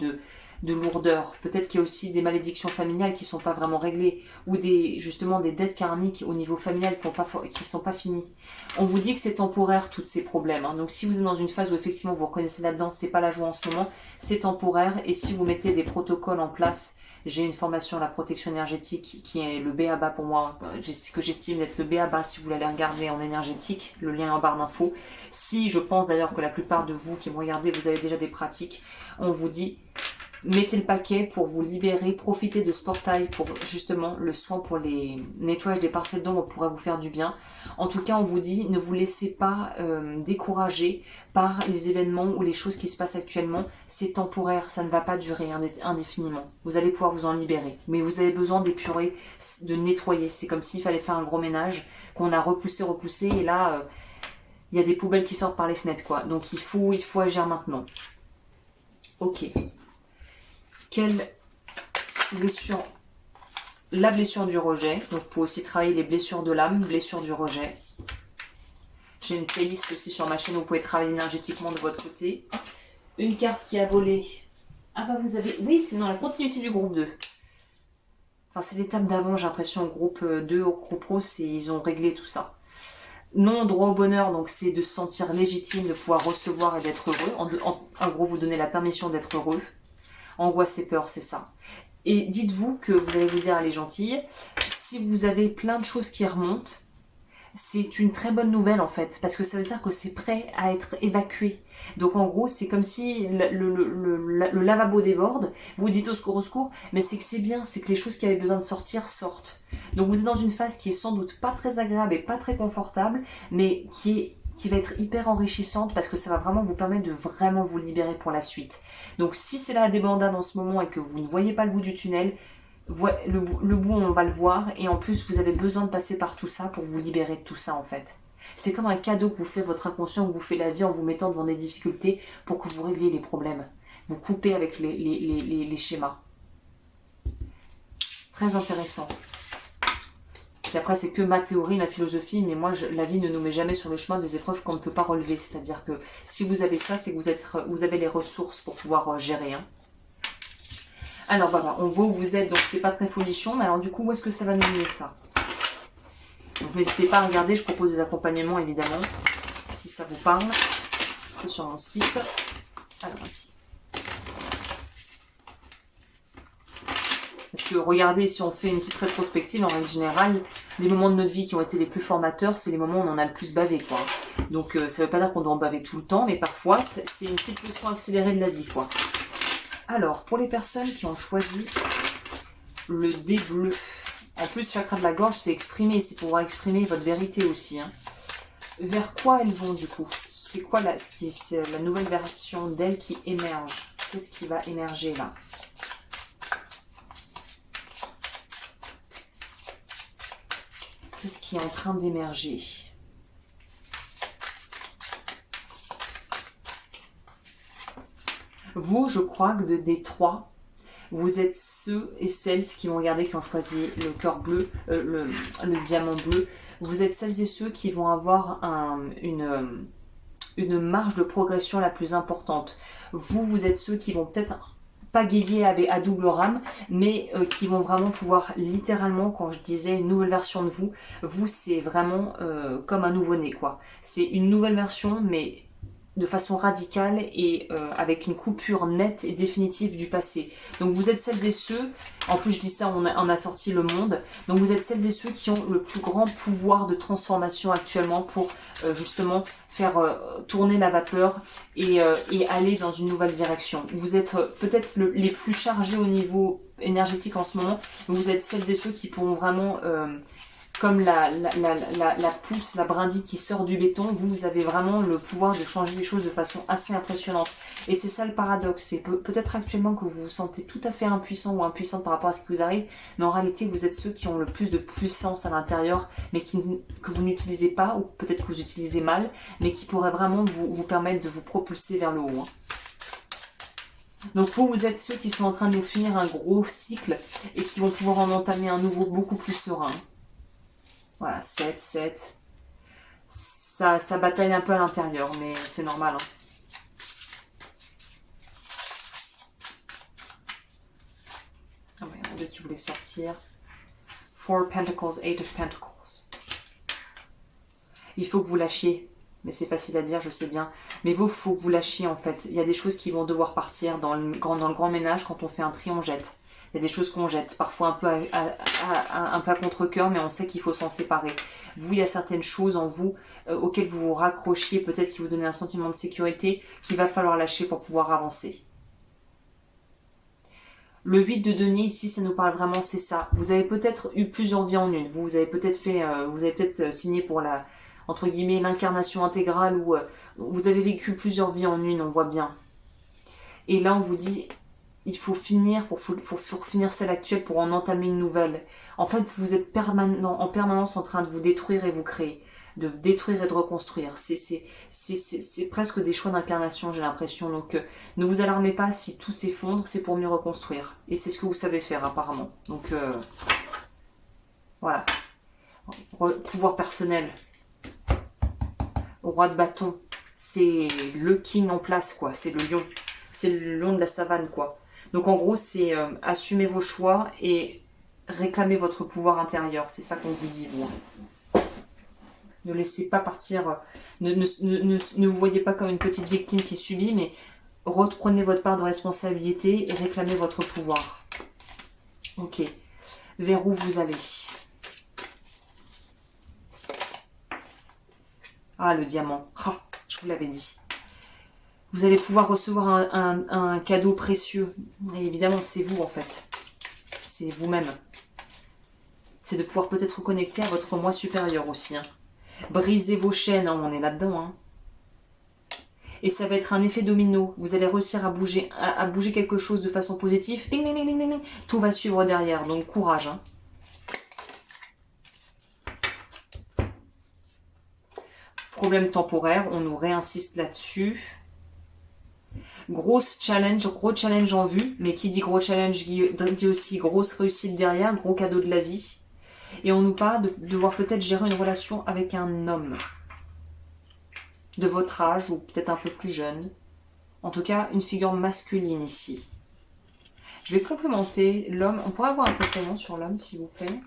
de lourdeur. Peut-être qu'il y a aussi des malédictions familiales qui sont pas vraiment réglées, ou justement des dettes karmiques au niveau familial qui sont pas finies. On vous dit que c'est temporaire, tous ces problèmes, hein. Donc si vous êtes dans une phase où effectivement vous reconnaissez là-dedans, c'est pas la joie en ce moment, c'est temporaire. Et si vous mettez des protocoles en place, j'ai une formation à la protection énergétique qui est le B.A.B.A. pour moi, que j'estime être le B.A.B.A. si vous l'allez regarder en énergétique, le lien en barre d'infos. Si je pense d'ailleurs que la plupart de vous qui me regardez, vous avez déjà des pratiques, on vous dit mettez le paquet pour vous libérer, profitez de ce portail pour justement le soin pour les nettoyages des parcelles d'ombre pourra vous faire du bien. En tout cas, on vous dit ne vous laissez pas décourager par les événements ou les choses qui se passent actuellement. C'est temporaire, ça ne va pas durer indéfiniment. Vous allez pouvoir vous en libérer, mais vous avez besoin d'épurer, de nettoyer. C'est comme s'il fallait faire un gros ménage qu'on a repoussé et là il y a des poubelles qui sortent par les fenêtres quoi. Donc il faut agir maintenant. Ok. Quelle blessure? La blessure du rejet. Donc pour aussi travailler les blessures de l'âme, blessure du rejet. J'ai une playlist aussi sur ma chaîne où vous pouvez travailler énergétiquement de votre côté. Une carte qui a volé. Ah bah vous avez... Oui, c'est dans la continuité du groupe 2. Enfin c'est l'étape d'avant, j'ai l'impression, au groupe 2, au groupe pro, ils ont réglé tout ça. Non, droit au bonheur, donc c'est de se sentir légitime, de pouvoir recevoir et d'être heureux. En gros, vous donner la permission d'être heureux. Angoisse et peur, c'est ça. Et dites-vous que vous allez vous dire, elle est gentille, si vous avez plein de choses qui remontent, c'est une très bonne nouvelle en fait, parce que ça veut dire que c'est prêt à être évacué. Donc en gros, c'est comme si le lavabo déborde, vous dites au secours, mais c'est que c'est bien, c'est que les choses qui avaient besoin de sortir sortent. Donc vous êtes dans une phase qui est sans doute pas très agréable et pas très confortable, mais qui va être hyper enrichissante parce que ça va vraiment vous permettre de vraiment vous libérer pour la suite. Donc si c'est la débandade en ce moment et que vous ne voyez pas le bout du tunnel, le bout on va le voir et en plus vous avez besoin de passer par tout ça pour vous libérer de tout ça en fait. C'est comme un cadeau que vous fait votre inconscient, que vous fait la vie en vous mettant devant des difficultés pour que vous régliez les problèmes. Vous coupez avec les schémas. Très intéressant. Puis après, c'est que ma théorie, ma philosophie, mais moi, la vie ne nous met jamais sur le chemin des épreuves qu'on ne peut pas relever. C'est-à-dire que si vous avez ça, c'est que vous avez les ressources pour pouvoir gérer. Hein. Alors voilà, on voit où vous êtes, donc c'est pas très folichon, mais alors du coup, où est-ce que ça va nous mener ça? Donc n'hésitez pas à regarder, je propose des accompagnements évidemment, si ça vous parle. C'est sur mon site. Alors ici. Parce que regardez, si on fait une petite rétrospective, en règle générale, les moments de notre vie qui ont été les plus formateurs, c'est les moments où on en a le plus bavé, quoi. Donc ça veut pas dire qu'on doit en baver tout le temps, mais parfois c'est une petite leçon accélérée de la vie, quoi. Alors, pour les personnes qui ont choisi le dé bleu, en plus, chakra de la gorge, c'est exprimer, c'est pouvoir exprimer votre vérité aussi. Hein. Vers quoi elles vont du coup? C'est quoi la nouvelle version d'elles qui émerge? Qu'est-ce qui va émerger là? Qu'est-ce qui est en train d'émerger? Vous, je crois que des trois, vous êtes ceux et celles qui vont regarder, qui ont choisi le cœur bleu, le diamant bleu. Vous êtes celles et ceux qui vont avoir une marge de progression la plus importante. Vous êtes ceux qui vont peut-être pagayer à double rame, mais qui vont vraiment pouvoir littéralement, quand je disais une nouvelle version de vous c'est vraiment comme un nouveau-né, quoi. C'est une nouvelle version, mais de façon radicale et avec une coupure nette et définitive du passé. Donc vous êtes celles et ceux, en plus je dis ça, on a sorti le monde, donc vous êtes celles et ceux qui ont le plus grand pouvoir de transformation actuellement pour justement faire tourner la vapeur et aller dans une nouvelle direction. Vous êtes peut-être les plus chargés au niveau énergétique en ce moment, vous êtes celles et ceux qui pourront vraiment... comme la pousse, la brindille qui sort du béton, vous avez vraiment le pouvoir de changer les choses de façon assez impressionnante. Et c'est ça le paradoxe, c'est peut-être actuellement que vous vous sentez tout à fait impuissant ou impuissante par rapport à ce qui vous arrive, mais en réalité vous êtes ceux qui ont le plus de puissance à l'intérieur, mais que vous n'utilisez pas, ou peut-être que vous utilisez mal, mais qui pourraient vraiment vous permettre de vous propulser vers le haut. Hein. Donc vous êtes ceux qui sont en train de nous finir un gros cycle et qui vont pouvoir en entamer un nouveau beaucoup plus serein. Voilà, 7, 7. Ça bataille un peu à l'intérieur, mais c'est normal. Hein. de qui voulait sortir. Four Pentacles, Eight of Pentacles. Il faut que vous lâchiez. Mais c'est facile à dire, je sais bien. Mais vous, il faut que vous lâchiez en fait. Il y a des choses qui vont devoir partir dans le grand ménage. Quand on fait un tri, on jette. Il y a des choses qu'on jette. Parfois un peu un peu à contre-cœur, mais on sait qu'il faut s'en séparer. Vous, il y a certaines choses en vous auxquelles vous vous raccrochiez, peut-être qui vous donnaient un sentiment de sécurité, qu'il va falloir lâcher pour pouvoir avancer. Le 8 de denier ici, ça nous parle vraiment, c'est ça. Vous avez peut-être eu plusieurs vies en une. Vous avez peut-être fait, vous avez peut-être signé pour la, entre guillemets, l'incarnation intégrale, ou vous avez vécu plusieurs vies en une, on voit bien. Et là, on vous dit, il faut finir, pour finir celle actuelle pour en entamer une nouvelle. En fait, vous êtes en permanence en train de vous détruire et vous créer. De détruire et de reconstruire. C'est presque des choix d'incarnation, j'ai l'impression. Donc, ne vous alarmez pas si tout s'effondre, c'est pour mieux reconstruire. Et c'est ce que vous savez faire, apparemment. Donc, voilà. Pouvoir personnel. Roi de bâton. C'est le king en place, quoi. C'est le lion. C'est le lion de la savane, quoi. Donc, en gros, c'est assumer vos choix et réclamer votre pouvoir intérieur. C'est ça qu'on vous dit, vous. Ne laissez pas partir, ne vous voyez pas comme une petite victime qui subit, mais reprenez votre part de responsabilité et réclamez votre pouvoir. Ok. Vers où vous allez? Ah, le diamant. Ah, je vous l'avais dit. Vous allez pouvoir recevoir un cadeau précieux. Et évidemment, c'est vous en fait. C'est vous-même. C'est de pouvoir peut-être connecter à votre moi supérieur aussi, hein. Brisez vos chaînes, hein, on est là-dedans. Hein. Et ça va être un effet domino. Vous allez réussir à bouger quelque chose de façon positive. Ding, ding, ding, ding, ding. Tout va suivre derrière, donc courage. Hein. Problème temporaire, on nous réinsiste là-dessus. Gros challenge en vue. Mais qui dit gros challenge dit aussi grosse réussite derrière, gros cadeau de la vie. Et on nous parle de devoir peut-être gérer une relation avec un homme de votre âge ou peut-être un peu plus jeune. En tout cas, une figure masculine ici. Je vais complémenter l'homme. On pourrait avoir un complément sur l'homme, s'il vous plaît.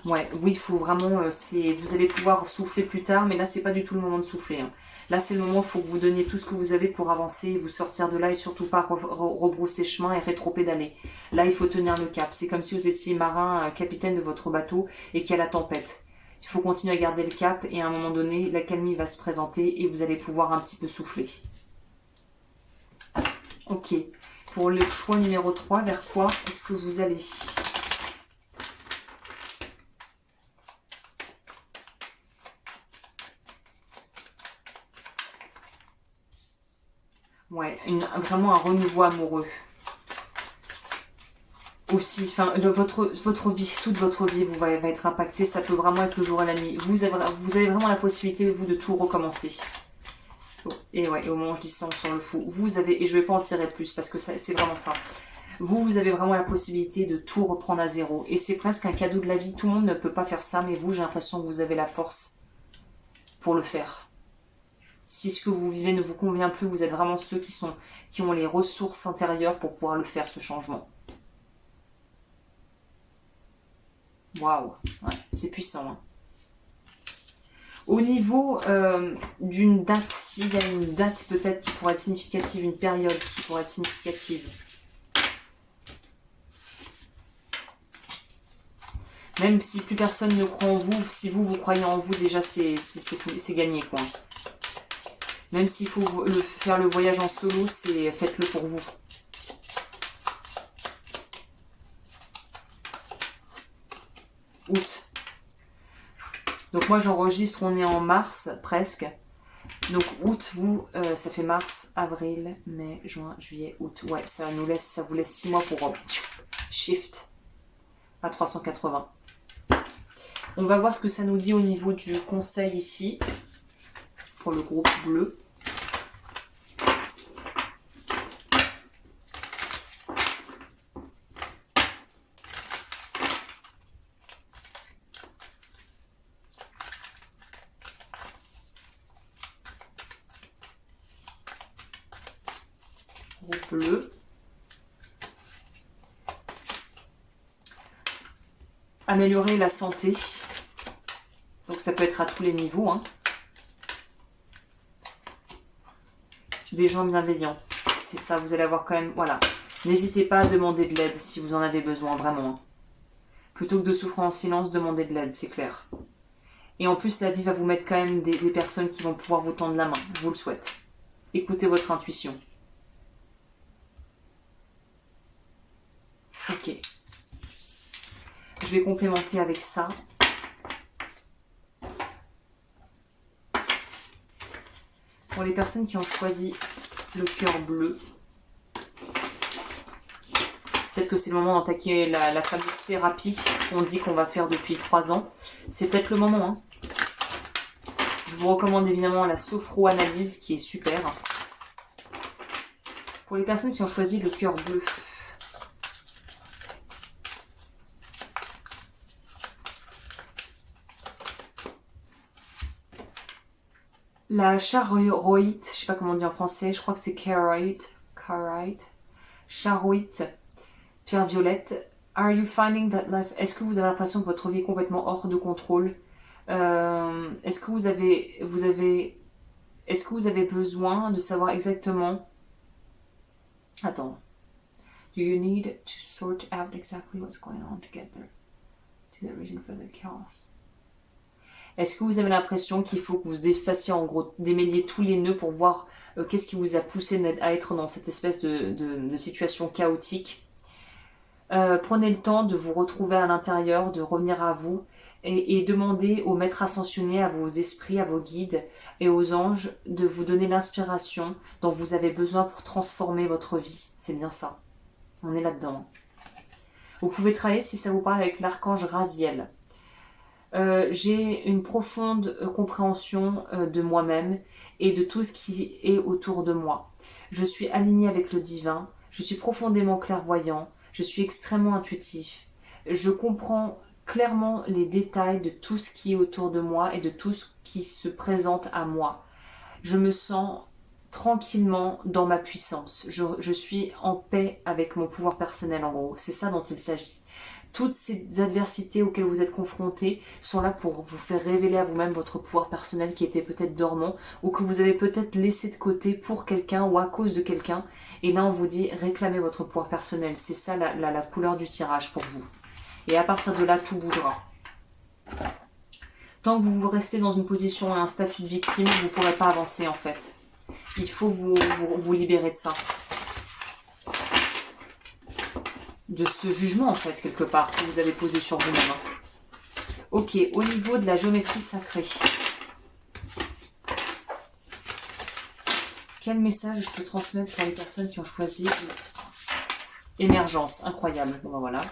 Ouais, oui, il faut vraiment... vous allez pouvoir souffler plus tard, mais là, c'est pas du tout le moment de souffler. Hein. Là, c'est le moment où il faut que vous donniez tout ce que vous avez pour avancer, vous sortir de là et surtout pas rebrousser chemin et rétro-pédaler. Là, il faut tenir le cap. C'est comme si vous étiez marin, capitaine de votre bateau et qu'il y a la tempête. Il faut continuer à garder le cap et à un moment donné, la calmie va se présenter et vous allez pouvoir un petit peu souffler. Ok. Pour le choix numéro 3, vers quoi est-ce que vous allez ? Ouais, vraiment un renouveau amoureux. Aussi, enfin, votre vie, toute votre vie va être impactée. Ça peut vraiment être le jour et la nuit. Vous avez vraiment la possibilité, vous, de tout recommencer. Et ouais, et au moment où je dis ça, on sent le fou. Vous avez, et je vais pas en tirer plus parce que c'est vraiment ça. Vous avez vraiment la possibilité de tout reprendre à zéro. Et c'est presque un cadeau de la vie. Tout le monde ne peut pas faire ça, mais vous, j'ai l'impression que vous avez la force pour le faire. Si ce que vous vivez ne vous convient plus, vous êtes vraiment ceux qui ont les ressources intérieures pour pouvoir le faire, ce changement. Waouh, ouais, c'est puissant. Hein. Au niveau d'une date, s'il y a une date peut-être qui pourrait être significative, une période qui pourrait être significative. Même si plus personne ne croit en vous, si vous croyez en vous, déjà c'est gagné, quoi. Même s'il faut faire le voyage en solo, faites-le pour vous. Août. Donc moi j'enregistre, on est en mars presque. Donc août, vous, ça fait mars, avril, mai, juin, juillet, août. Ouais, ça vous laisse 6 mois pour shift à 380. On va voir ce que ça nous dit au niveau du conseil ici. Pour le groupe bleu. bleu. Améliorer la santé. Donc ça peut être à tous les niveaux. Hein. Des gens bienveillants. C'est ça, vous allez avoir quand même... Voilà. N'hésitez pas à demander de l'aide si vous en avez besoin, vraiment. Hein. Plutôt que de souffrir en silence, demandez de l'aide, c'est clair. Et en plus, la vie va vous mettre quand même des personnes qui vont pouvoir vous tendre la main. Je vous le souhaite. Écoutez votre intuition. Ok. Je vais complémenter avec ça. Pour les personnes qui ont choisi le cœur bleu, peut-être que c'est le moment d'attaquer la fameuse thérapie qu'on dit qu'on va faire depuis 3 ans. C'est peut-être le moment. Hein. Je vous recommande évidemment la sophroanalyse qui est super. Pour les personnes qui ont choisi le cœur bleu, la charoïte, je sais pas comment on dit en français, je crois que c'est charoïte, charoïte, pierre violette. Are you finding that life? Est-ce que vous avez l'impression que votre vie est complètement hors de contrôle? Est-ce que vous avez besoin de savoir exactement? Attends. Do you need to sort out exactly what's going on to get there? To the reason for the chaos. Est-ce que vous avez l'impression qu'il faut que vous effaciez, en gros, démêliez tous les nœuds pour voir qu'est-ce qui vous a poussé à être dans cette espèce de situation chaotique? Prenez le temps de vous retrouver à l'intérieur, de revenir à vous et demandez aux maîtres ascensionnés, à vos esprits, à vos guides et aux anges de vous donner l'inspiration dont vous avez besoin pour transformer votre vie. C'est bien ça. On est là-dedans. Vous pouvez travailler, si ça vous parle, avec l'archange Raziel. J'ai une profonde compréhension de moi-même et de tout ce qui est autour de moi. Je suis aligné avec le divin, je suis profondément clairvoyant, je suis extrêmement intuitif. Je comprends clairement les détails de tout ce qui est autour de moi et de tout ce qui se présente à moi. Je me sens tranquillement dans ma puissance. Je suis en paix avec mon pouvoir personnel, en gros. C'est ça dont il s'agit. Toutes ces adversités auxquelles vous êtes confrontés sont là pour vous faire révéler à vous-même votre pouvoir personnel qui était peut-être dormant ou que vous avez peut-être laissé de côté pour quelqu'un ou à cause de quelqu'un. Et là, on vous dit réclamez votre pouvoir personnel. C'est ça la couleur du tirage pour vous. Et à partir de là, tout bougera. Tant que vous restez dans une position et un statut de victime, vous ne pourrez pas avancer en fait. Il faut vous libérer de ça. De ce jugement en fait, quelque part, que vous avez posé sur vous-même. Ok, au niveau de la géométrie sacrée. Quel message je peux transmettre pour les personnes qui ont choisi émergence? Incroyable. Bon ben voilà.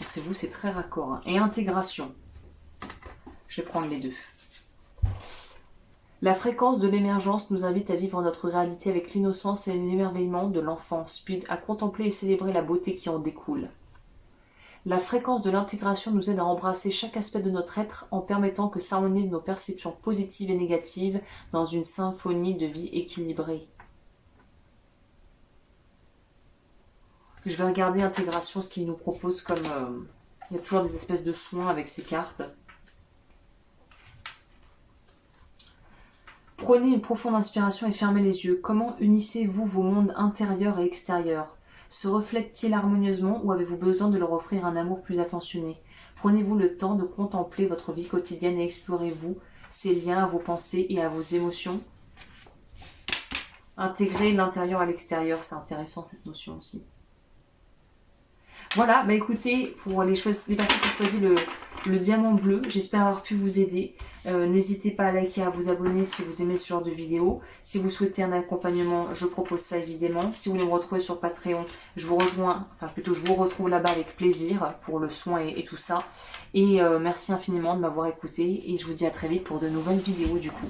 C'est vous, c'est très raccord. Hein. Et intégration. Je vais prendre les deux. La fréquence de l'émergence nous invite à vivre notre réalité avec l'innocence et l'émerveillement de l'enfance, puis à contempler et célébrer la beauté qui en découle. La fréquence de l'intégration nous aide à embrasser chaque aspect de notre être en permettant que s'harmonisent nos perceptions positives et négatives dans une symphonie de vie équilibrée. Je vais regarder intégration, ce qu'il nous propose comme... il y a toujours des espèces de soins avec ces cartes. Prenez une profonde inspiration et fermez les yeux. Comment unissez-vous vos mondes intérieurs et extérieurs? Se reflètent-ils harmonieusement ou avez-vous besoin de leur offrir un amour plus attentionné? Prenez-vous le temps de contempler votre vie quotidienne et explorez-vous ces liens à vos pensées et à vos émotions? Intégrer l'intérieur à l'extérieur, c'est intéressant cette notion aussi. Voilà, bah écoutez, pour les personnes qui ont choisi le diamant bleu, j'espère avoir pu vous aider. N'hésitez pas à liker, à vous abonner si vous aimez ce genre de vidéo. Si vous souhaitez un accompagnement, je propose ça évidemment. Si vous voulez me retrouver sur Patreon, je vous retrouve là-bas avec plaisir pour le soin et tout ça. Et merci infiniment de m'avoir écouté et je vous dis à très vite pour de nouvelles vidéos du coup.